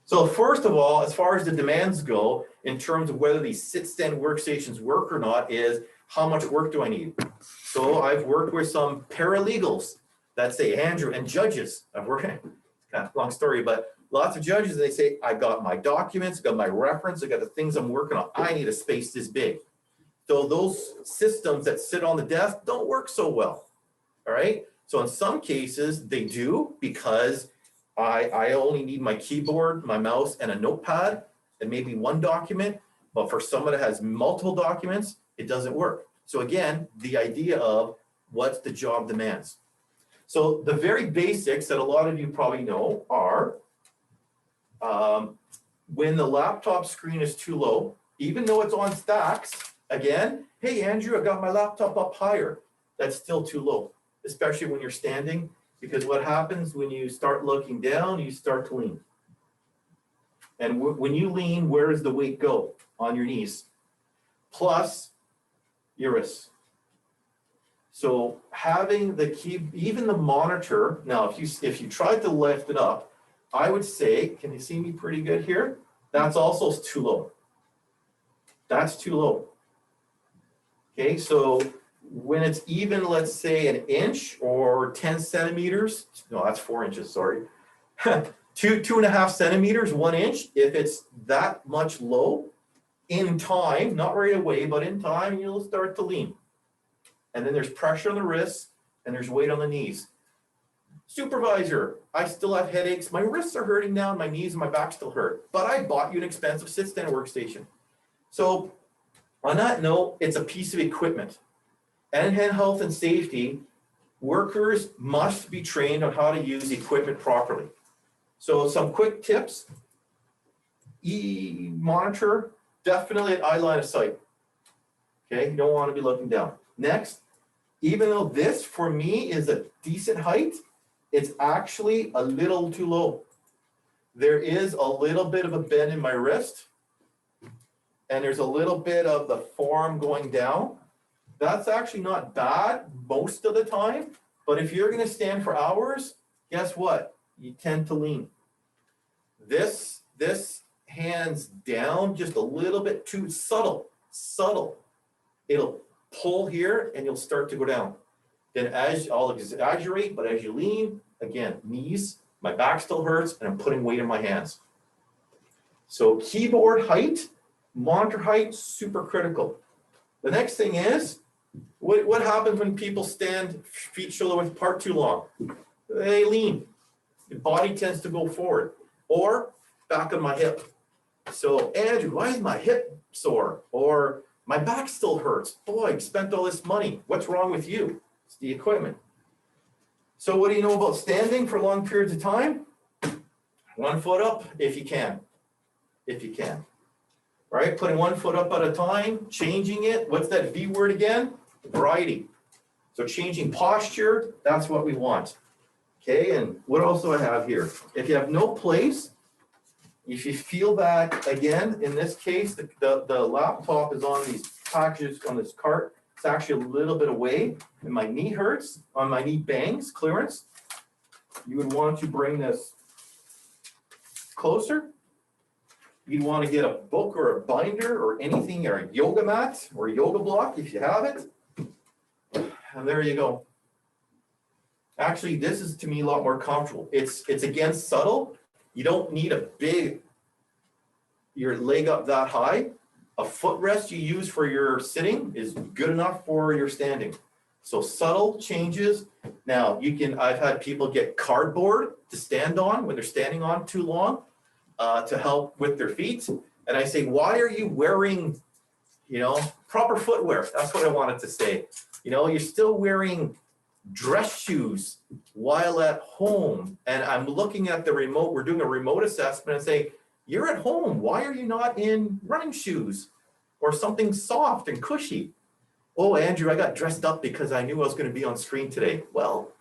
So first of all, as far as the demands go, in terms of whether these sit-stand workstations work or not, is how much work do I need? So I've worked with some paralegals that say, Andrew, and judges. I've worked, it's kind of a long story, but lots of judges, they say, I got my documents, got my reference, I got the things I'm working on. I need a space this big. So those systems that sit on the desk don't work so well, all right? So in some cases, they do, because I only need my keyboard, my mouse, and a notepad, and maybe one document. But for someone that has multiple documents, it doesn't work. So again, the idea of what's the job demands. So the very basics that a lot of you probably know are when the laptop screen is too low, even though it's on stacks, again, hey, Andrew, I got my laptop up higher. That's still too low, especially when you're standing, because what happens when you start looking down, you start to lean. And when you lean, where does the weight go? On your knees, plus your wrists. So having the key, even the monitor, now if you tried to lift it up, I would say, can you see me pretty good here? That's also too low. That's too low. Okay, so when it's even, let's say, an inch or 10 centimeters, no, that's 4 inches, sorry. 2.5 centimeters, 1 inch, if it's that much low, in time, not right away, but in time, you'll start to lean. And then there's pressure on the wrists and there's weight on the knees. Supervisor, I still have headaches. My wrists are hurting now, and my knees and my back still hurt. But I bought you an expensive sit-stand workstation. So on that note, it's a piece of equipment. And in health and safety, workers must be trained on how to use equipment properly. So some quick tips. Monitor, definitely at eye line of sight. Okay, you don't want to be looking down. Next, even though this for me is a decent height, it's actually a little too low. There is a little bit of a bend in my wrist, and there's a little bit of the forearm going down. That's actually not bad most of the time, but if you're going to stand for hours, guess what? You tend to lean. This hands down just a little bit too subtle. It'll pull here and you'll start to go down. Then as I'll exaggerate, but as you lean, again, knees, my back still hurts, and I'm putting weight in my hands. So keyboard height, monitor height, super critical. The next thing is, what happens when people stand feet shoulder width apart too long? They lean. The body tends to go forward or back on my hip. So Andrew, why is my hip sore? Or my back still hurts. Boy, I spent all this money. What's wrong with you? It's the equipment. So what do you know about standing for long periods of time? 1 foot up if you can. If you can. All right, putting 1 foot up at a time, changing it. What's that V word again? Variety. So changing posture, that's what we want. Okay, and what else do I have here? If you have no place, if you feel that, again, in this case, the laptop is on these packages on this cart. It's actually a little bit away, and my knee hurts on my knee bangs, clearance. You would want to bring this closer. You'd want to get a book or a binder or anything, or a yoga mat or a yoga block if you have it. And there you go. Actually, this is to me a lot more comfortable. It's again subtle. You don't need your leg up that high. A footrest you use for your sitting is good enough for your standing. So subtle changes. Now I've had people get cardboard to stand on when they're standing on too long to help with their feet. And I say, why are you wearing, proper footwear? That's what I wanted to say. You're still wearing dress shoes while at home, and I'm looking at the remote. We're doing a remote assessment and say, you're at home. Why are you not in running shoes or something soft and cushy? Oh, Andrew, I got dressed up because I knew I was going to be on screen today. Well,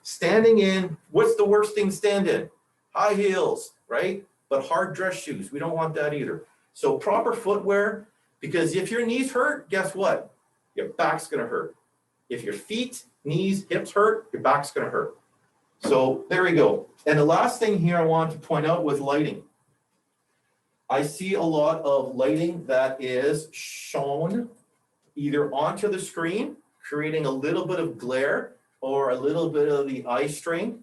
standing in, what's the worst thing to stand in? High heels, right? But hard dress shoes. We don't want that either. So proper footwear, because if your knees hurt, guess what? Your back's going to hurt. If your feet, knees, hips hurt, your back's going to hurt. So there we go. And the last thing here I want to point out with lighting. I see a lot of lighting that is shown either onto the screen, creating a little bit of glare or a little bit of the eye strain,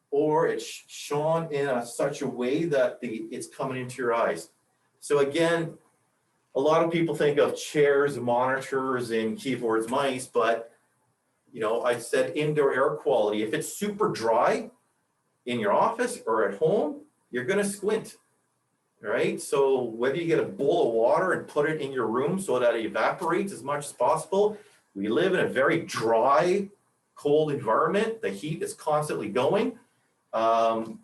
or it's shown in such a way that it's coming into your eyes. So again, a lot of people think of chairs, monitors, and keyboards, mice, but I said indoor air quality. If it's super dry in your office or at home, you're going to squint, right? So whether you get a bowl of water and put it in your room so that it evaporates as much as possible. We live in a very dry, cold environment. The heat is constantly going.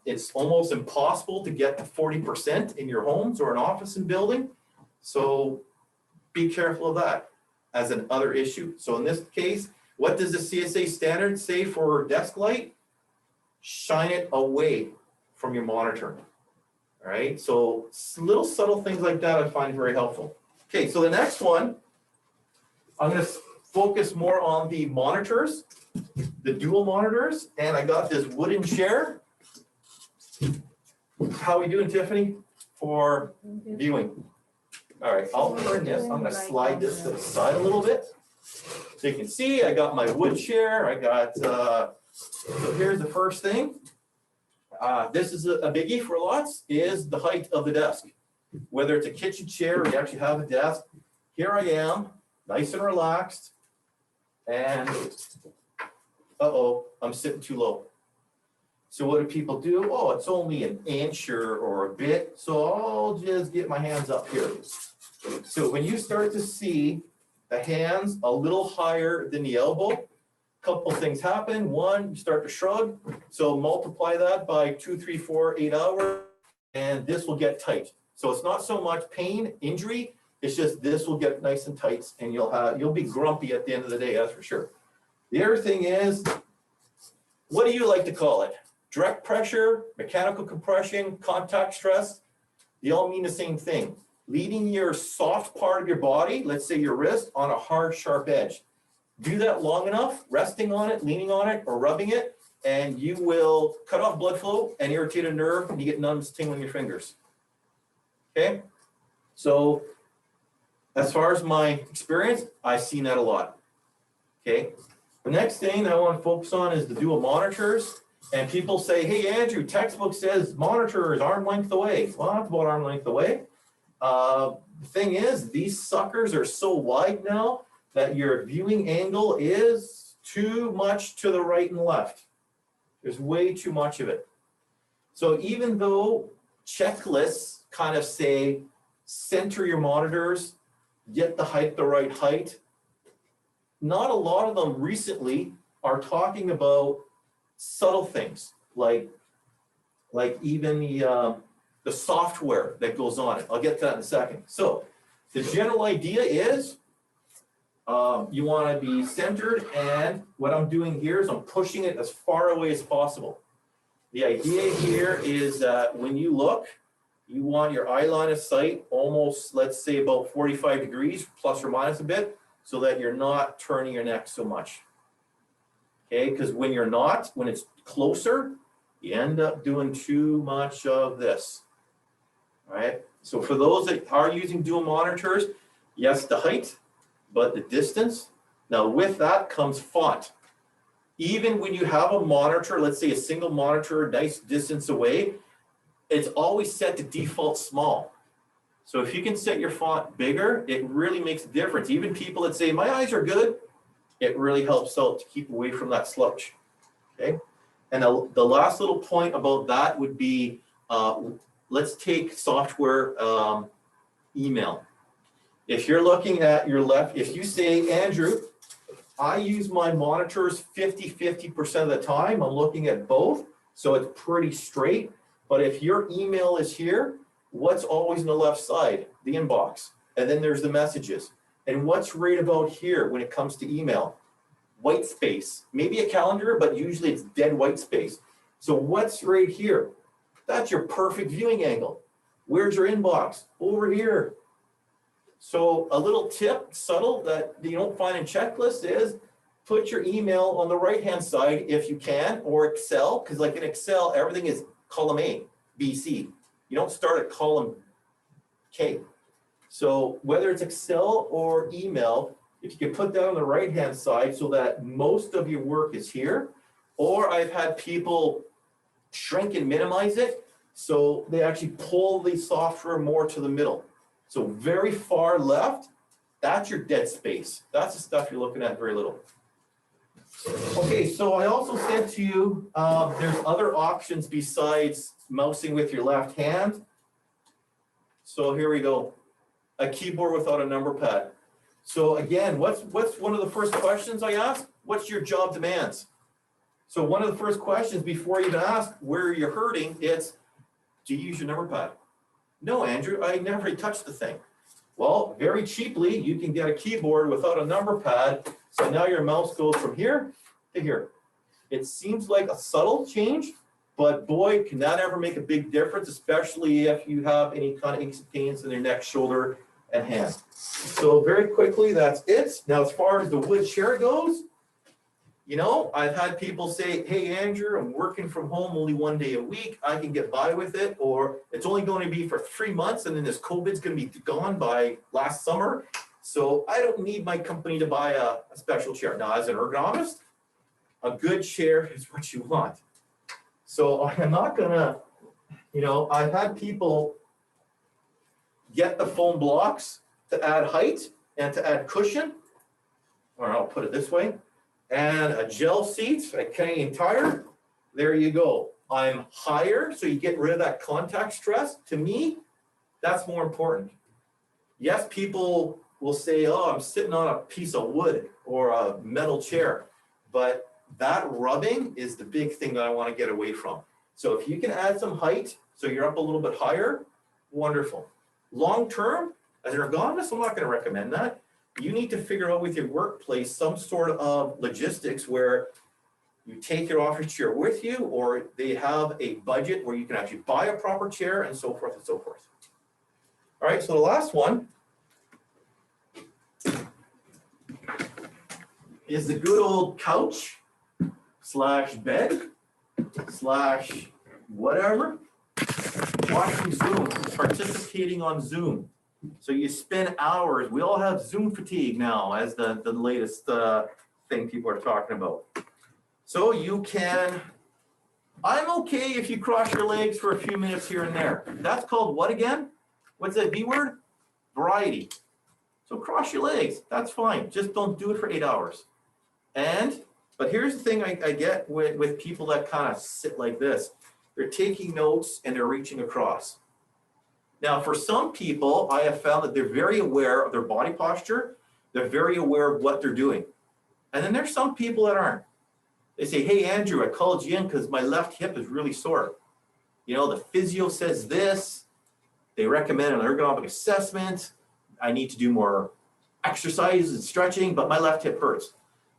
It's almost impossible to get to 40% in your homes or an office and building. So be careful of that as an other issue. So in this case, what does the CSA standard say for desk light? Shine it away from your monitor. All right, so little subtle things like that I find very helpful. Okay, so the next one, I'm going to focus more on the monitors, the dual monitors, and I got this wooden chair. How are we doing, Tiffany, for viewing? All right, I'll turn this. I'm going to slide this to the side a little bit. So you can see I got my wood chair. I got, so here's the first thing. This is a biggie for lots, is the height of the desk. Whether it's a kitchen chair or you actually have a desk, here I am, nice and relaxed, and I'm sitting too low. So what do people do? Oh, it's only an inch or a bit, so I'll just get my hands up here. So when you start to see the hands a little higher than the elbow, couple things happen. One, you start to shrug. So multiply that by 2, 3, 4, 8 hours, and this will get tight. So it's not so much pain, injury, it's just this will get nice and tight, and you'll be grumpy at the end of the day, that's for sure. The other thing is, what do you like to call it? Direct pressure, mechanical compression, contact stress, they all mean the same thing. Leading your soft part of your body, let's say your wrist, on a hard, sharp edge. Do that long enough, resting on it, leaning on it, or rubbing it, and you will cut off blood flow and irritate a nerve, and you get numbness, tingling in your fingers. Okay? So, as far as my experience, I've seen that a lot. Okay? The next thing I want to focus on is the dual monitors. And people say, hey, Andrew, textbook says monitor is arm length away. Well, that's about arm length away. The thing is, these suckers are so wide now that your viewing angle is too much to the right and left. There's way too much of it. So even though checklists kind of say, center your monitors, get the right height, not a lot of them recently are talking about subtle things like even the software that goes on it. I'll get to that in a second. So the general idea is you want to be centered, and what I'm doing here is I'm pushing it as far away as possible. The idea here is that when you look, you want your eye line of sight almost, let's say, about 45 degrees, plus or minus a bit, so that you're not turning your neck so much. Okay, because when you're not, when it's closer, you end up doing too much of this. All right, so for those that are using dual monitors, yes, the height, but the distance. Now with that comes font. Even when you have a monitor, let's say a single monitor, nice distance away, it's always set to default small. So if you can set your font bigger, it really makes a difference. Even people that say, my eyes are good, it really helps out to keep away from that slouch. Okay. And the last little point about that would be, let's take software email. If you're looking at your left, if you say, Andrew, I use my monitors 50% of the time, I'm looking at both, so it's pretty straight. But if your email is here, what's always on the left side? The inbox. And then there's the messages. And what's right about here when it comes to email? White space. Maybe a calendar, but usually it's dead white space. So what's right here? That's your perfect viewing angle. Where's your inbox? Over here. So a little tip, subtle, that you don't find in checklists is put your email on the right-hand side if you can, or Excel, because like in Excel, everything is column A, B, C. You don't start at column K. So whether it's Excel or email, if you can put that on the right-hand side so that most of your work is here, or I've had people shrink and minimize it, so they actually pull the software more to the middle. So very far left, that's your dead space. That's the stuff you're looking at very little. Okay, so I also said to you, there's other options besides mousing with your left hand. So here we go, a keyboard without a number pad. So again, what's one of the first questions I ask? What's your job demands? So one of the first questions before you even ask where you're hurting, it's, do you use your number pad? No, Andrew, I never touched the thing. Well, very cheaply, you can get a keyboard without a number pad. So now your mouse goes from here to here. It seems like a subtle change, but boy, can that ever make a big difference, especially if you have any kind of aches and pains in your neck, shoulder, and hand. So very quickly, that's it. Now, as far as the wood chair goes, you know, I've had people say, hey, Andrew, I'm working from home only 1 day a week. I can get by with it, or it's only going to be for 3 months, and then this COVID's going to be gone by last summer. So I don't need my company to buy a special chair. Now, as an ergonomist, a good chair is what you want. So I'm not going to, you know, I've had people get the foam blocks to add height and to add cushion, or I'll put it this way, and a gel seat, a Canadian Tire, there you go. I'm higher, so you get rid of that contact stress. To me, that's more important. Yes, people will say, oh, I'm sitting on a piece of wood or a metal chair, but that rubbing is the big thing that I want to get away from. So if you can add some height, so you're up a little bit higher, wonderful. Long term, as an ergonomist, I'm not going to recommend that. You need to figure out with your workplace some sort of logistics where you take your office chair with you, or they have a budget where you can actually buy a proper chair, and so forth and so forth. All right, so the last one is the good old couch / bed / whatever, watching Zoom, participating on Zoom. So you spend hours, we all have Zoom fatigue now as the latest thing people are talking about. So you can, I'm okay if you cross your legs for a few minutes here and there. That's called what again? What's that V word? Variety. So cross your legs, that's fine. Just don't do it for 8 hours. But here's the thing I get with people that kind of sit like this. They're taking notes and they're reaching across. Now, for some people, I have found that they're very aware of their body posture. They're very aware of what they're doing. And then there's some people that aren't. They say, hey, Andrew, I called you in because my left hip is really sore. You know, the physio says this. They recommend an ergonomic assessment. I need to do more exercise and stretching, but my left hip hurts.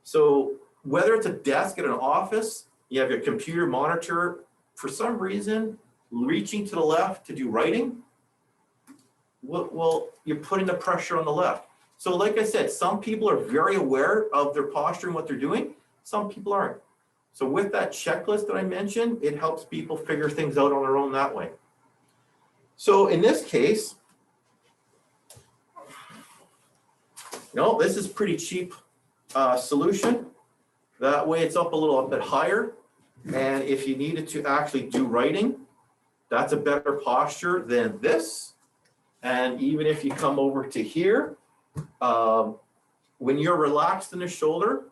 So whether it's a desk at an office, you have your computer monitor, for some reason, reaching to the left to do writing, well, you're putting the pressure on the left. So like I said, some people are very aware of their posture and what they're doing. Some people aren't. So with that checklist that I mentioned, it helps people figure things out on their own that way. So in this case, no, this is pretty cheap solution. That way it's up a little bit higher. And if you needed to actually do writing, that's a better posture than this. And even if you come over to here, when you're relaxed in the shoulder,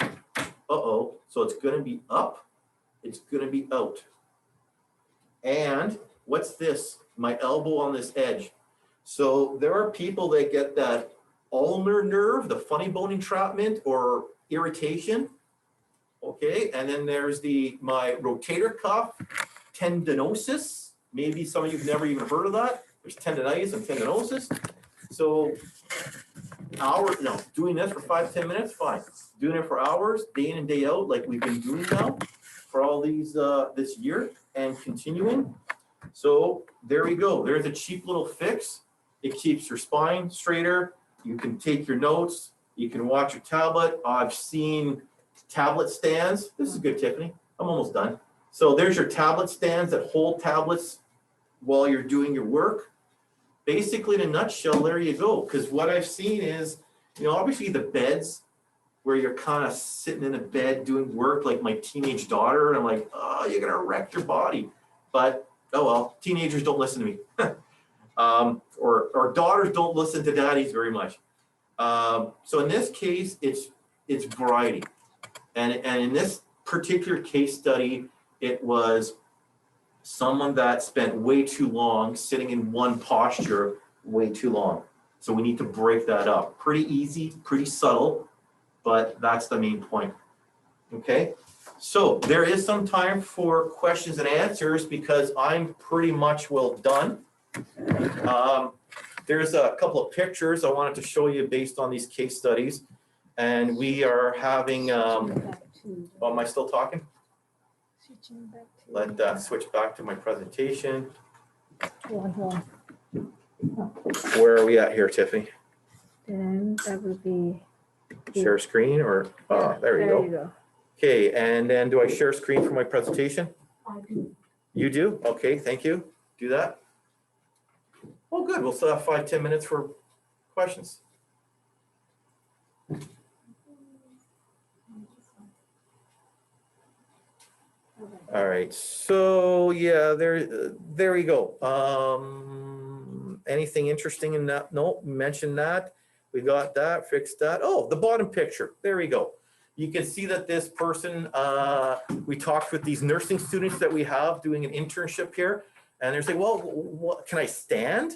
so it's going to be up, it's going to be out. And what's this? My elbow on this edge. So there are people that get that ulnar nerve, the funny bone entrapment or irritation. Okay, and then there's my rotator cuff tendinosis. Maybe some of you have never even heard of that. There's tendinitis and tendinosis. So doing this for 5-10 minutes, fine. Doing it for hours, day in and day out, like we've been doing now for all these this year and continuing. So there we go. There's a cheap little fix. It keeps your spine straighter. You can take your notes. You can watch your tablet. I've seen tablet stands. This is good, Tiffany. I'm almost done. So there's your tablet stands that hold tablets while you're doing your work. Basically, in a nutshell, there you go. Because what I've seen is, obviously the beds where you're kind of sitting in a bed doing work, like my teenage daughter, and I'm like, oh, you're gonna wreck your body. But oh well, teenagers don't listen to me, or daughters don't listen to daddies very much. So in this case, it's variety, and in this particular case study, it was someone that spent way too long sitting in one posture way too long. So we need to break that up. Pretty easy, pretty subtle, but that's the main point. Okay, so there is some time for questions and answers because I'm pretty much well done. There's a couple of pictures I wanted to show you based on these case studies. And we are having, am I still talking? Let that switch back to my presentation. Hold on. Where are we at here, Tiffany? Then that would be Share screen or, there you go. Okay, and then do I share screen for my presentation? I do. You do? Okay, thank you. Do that. Well, good. We'll still have 5-10 minutes for questions. All right, so yeah, there we go. Anything interesting in that? No, mention that. We got that, fixed that. Oh, the bottom picture. There we go. You can see that this person, we talked with these nursing students that we have doing an internship here, and they're saying, well, what, can I stand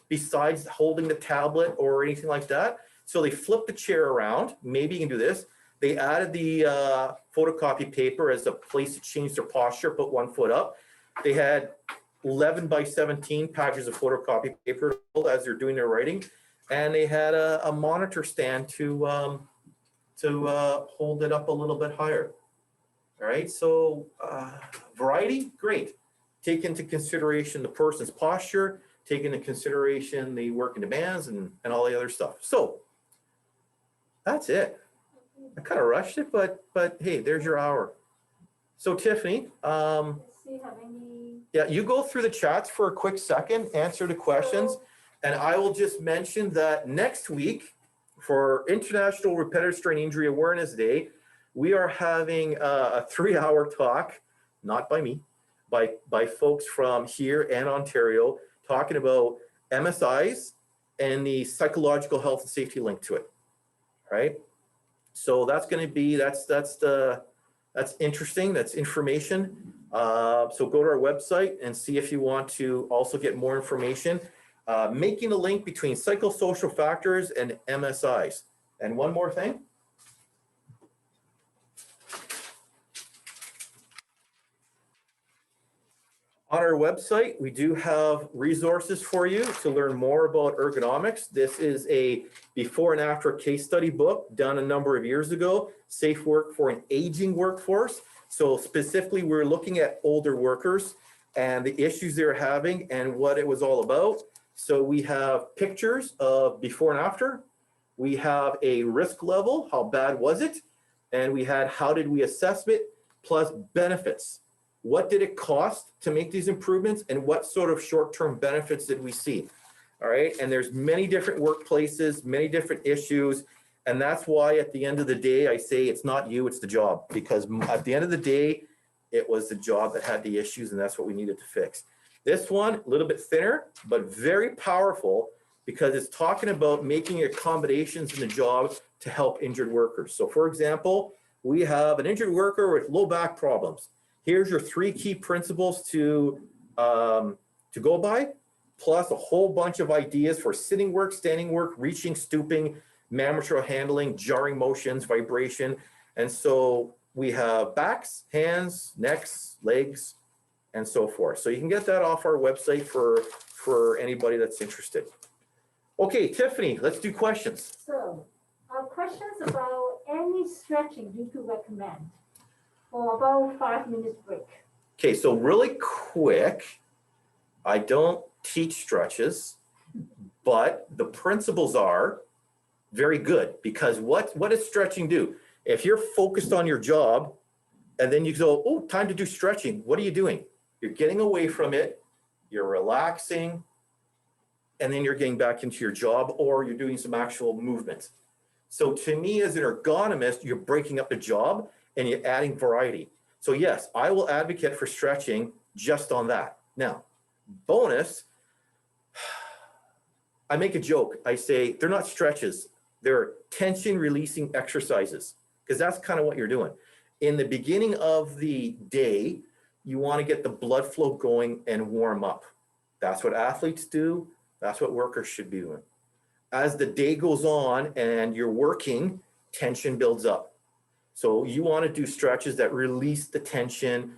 besides holding the tablet or anything like that? So they flip the chair around. Maybe you can do this. They added the photocopy paper as a place to change their posture, put 1 foot up. They had 11 by 17 pages of photocopy paper as they're doing their writing. And they had a monitor stand to hold it up a little bit higher. All right, so variety, great. Take into consideration the person's posture, take into consideration the working demands and all the other stuff. So that's it. I kind of rushed it, but hey, there's your hour. So Tiffany, Let's see, have any? yeah, you go through the chats for a quick second, answer the questions, and I will just mention that next week for International Repetitive Strain Injury Awareness Day, we are having a 3-hour talk, not by me, by folks from here and Ontario, talking about MSIs and the psychological health and safety link to it, right? So that's going to be, that's interesting, that's information. So go to our website and see if you want to also get more information. Making a link between psychosocial factors and MSIs. And one more thing. On our website, we do have resources for you to learn more about ergonomics. This is a before and after case study book done a number of years ago, Safe Work for an Aging Workforce. So specifically, we're looking at older workers and the issues they're having and what it was all about. So we have pictures of before and after. We have a risk level, how bad was it? And we had how did we assess it, plus benefits. What did it cost to make these improvements and what sort of short-term benefits did we see? All right, and there's many different workplaces, many different issues, and that's why at the end of the day, I say it's not you, it's the job, because at the end of the day, it was the job that had the issues and that's what we needed to fix. This one, a little bit thinner, but very powerful because it's talking about making accommodations in the job to help injured workers. So for example, we have an injured worker with low back problems. Here's your 3 key principles to go by, plus a whole bunch of ideas for sitting work, standing work, reaching, stooping, man material handling, jarring motions, vibration. And so we have backs, hands, necks, legs, and so forth. So you can get that off our website for anybody that's interested. Okay, Tiffany, let's do questions. So, questions about any stretching you could recommend for about 5 minutes break. Okay, so really quick, I don't teach stretches, but the principles are very good because what does stretching do? If you're focused on your job and then you go, oh, time to do stretching, what are you doing? You're getting away from it, you're relaxing, and then you're getting back into your job or you're doing some actual movement. So to me as an ergonomist, you're breaking up the job and you're adding variety. So yes, I will advocate for stretching just on that. Now, bonus, I make a joke. I say they're not stretches, they're tension releasing exercises because that's kind of what you're doing. In the beginning of the day, you want to get the blood flow going and warm up. That's what athletes do. That's what workers should be doing. As the day goes on and you're working, tension builds up. So you want to do stretches that release the tension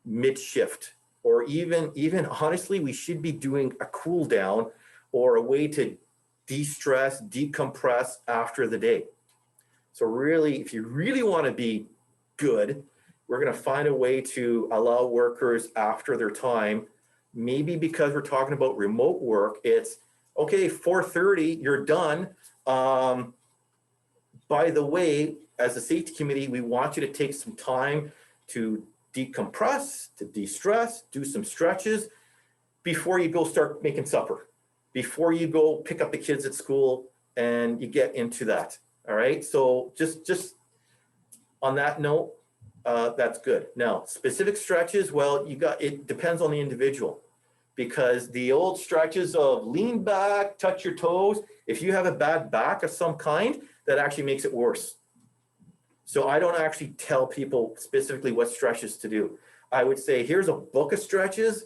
mid-shift, or even honestly, we should be doing a cool down or a way to de-stress, decompress after the day. So really, if you really want to be good, we're going to find a way to allow workers after their time. Maybe because we're talking about remote work, it's okay, 4:30, you're done. By the way, as a safety committee, we want you to take some time to decompress, to de-stress, do some stretches before you go start making supper, before you go pick up the kids at school and you get into that. All right. So just on that note, that's good. Now, specific stretches, well, it depends on the individual because the old stretches of lean back, touch your toes, if you have a bad back of some kind, that actually makes it worse. So I don't actually tell people specifically what stretches to do. I would say, here's a book of stretches.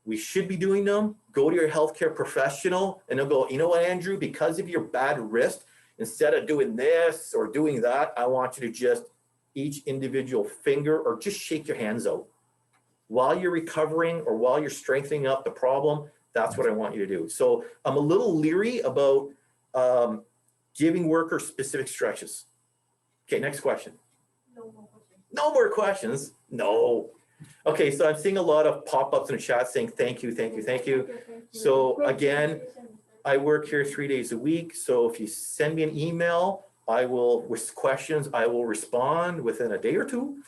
We should be doing them. Go to your healthcare professional and they'll go, you know what, Andrew, because of your bad wrist, instead of doing this or doing that, I want you to just each individual finger or just shake your hands out. While you're recovering or while you're strengthening up the problem, that's what I want you to do. So I'm a little leery about giving workers specific stretches. Okay, next question. No more questions. No more questions? No. Okay, so I'm seeing a lot of pop-ups in the chat saying thank you, thank you, thank you. So again, I work here 3 days a week. So if you send me an email, I will, with questions, I will respond within a day or two.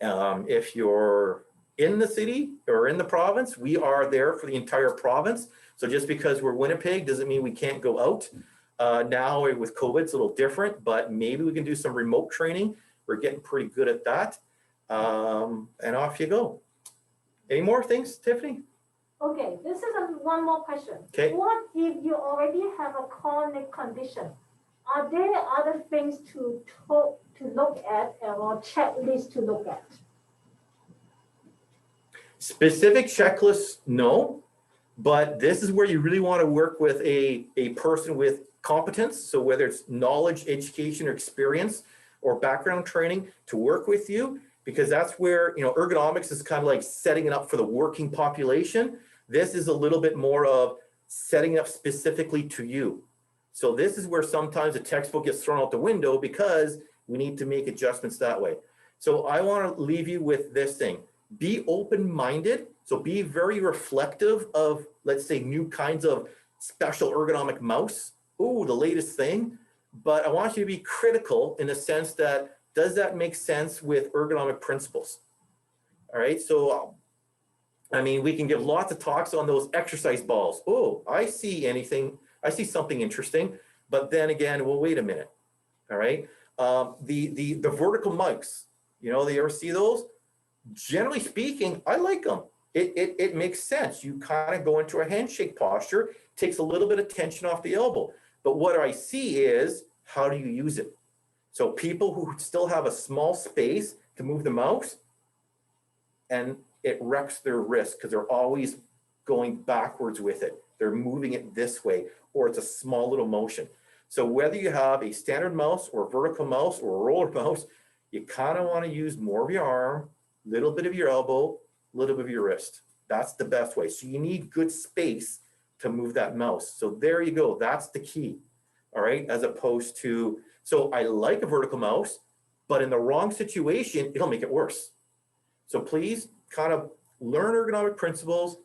If you're in the city or in the province, we are there for the entire province. So just because we're Winnipeg doesn't mean we can't go out. Now with COVID, it's a little different, but maybe we can do some remote training. We're getting pretty good at that. And off you go. Any more things, Tiffany? Okay, this is one more question. Okay. What if you already have a chronic condition? Are there other things to look at or checklist to look at? Specific checklists, no. But this is where you really want to work with a person with competence. So whether it's knowledge, education, or experience, or background training to work with you, because that's where, you know, ergonomics is kind of like setting it up for the working population. This is a little bit more of setting it up specifically to you. So this is where sometimes a textbook gets thrown out the window because we need to make adjustments that way. So I want to leave you with this thing. Be open-minded. So be very reflective of, let's say, new kinds of special ergonomic mouse. Ooh, the latest thing. But I want you to be critical in the sense that, does that make sense with ergonomic principles? All right, so I mean, we can give lots of talks on those exercise balls. Oh, I see something interesting, but then again, well, wait a minute. All right, the vertical mics, you know, you ever see those? Generally speaking, I like them. It makes sense. You kind of go into a handshake posture, takes a little bit of tension off the elbow. But what I see is, how do you use it? So people who still have a small space to move the mouse, and it wrecks their wrist because they're always going backwards with it. They're moving it this way, or it's a small little motion. So whether you have a standard mouse or a vertical mouse or a roller mouse, you kind of want to use more of your arm, little bit of your elbow, little bit of your wrist. That's the best way. So you need good space to move that mouse. So there you go. That's the key. All right. As opposed to, so I like a vertical mouse, but in the wrong situation, it'll make it worse. So please kind of learn ergonomic principles,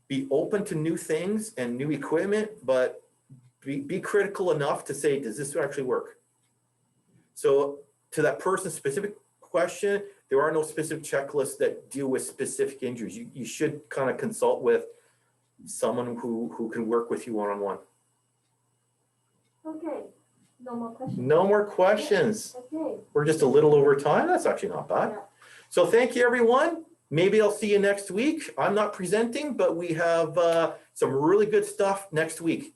be open to new things and new equipment, but be critical enough to say, does this actually work? So to that person's specific question, there are no specific checklists that deal with specific injuries. You should kind of consult with someone who can work with you one-on-one. Okay, no more questions. No more questions. Okay. We're just a little over time. That's actually not bad. Yeah. So thank you, everyone. Maybe I'll see you next week. I'm not presenting, but we have some really good stuff next week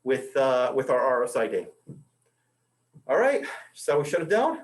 with our RSI day. All right, so we shut it down.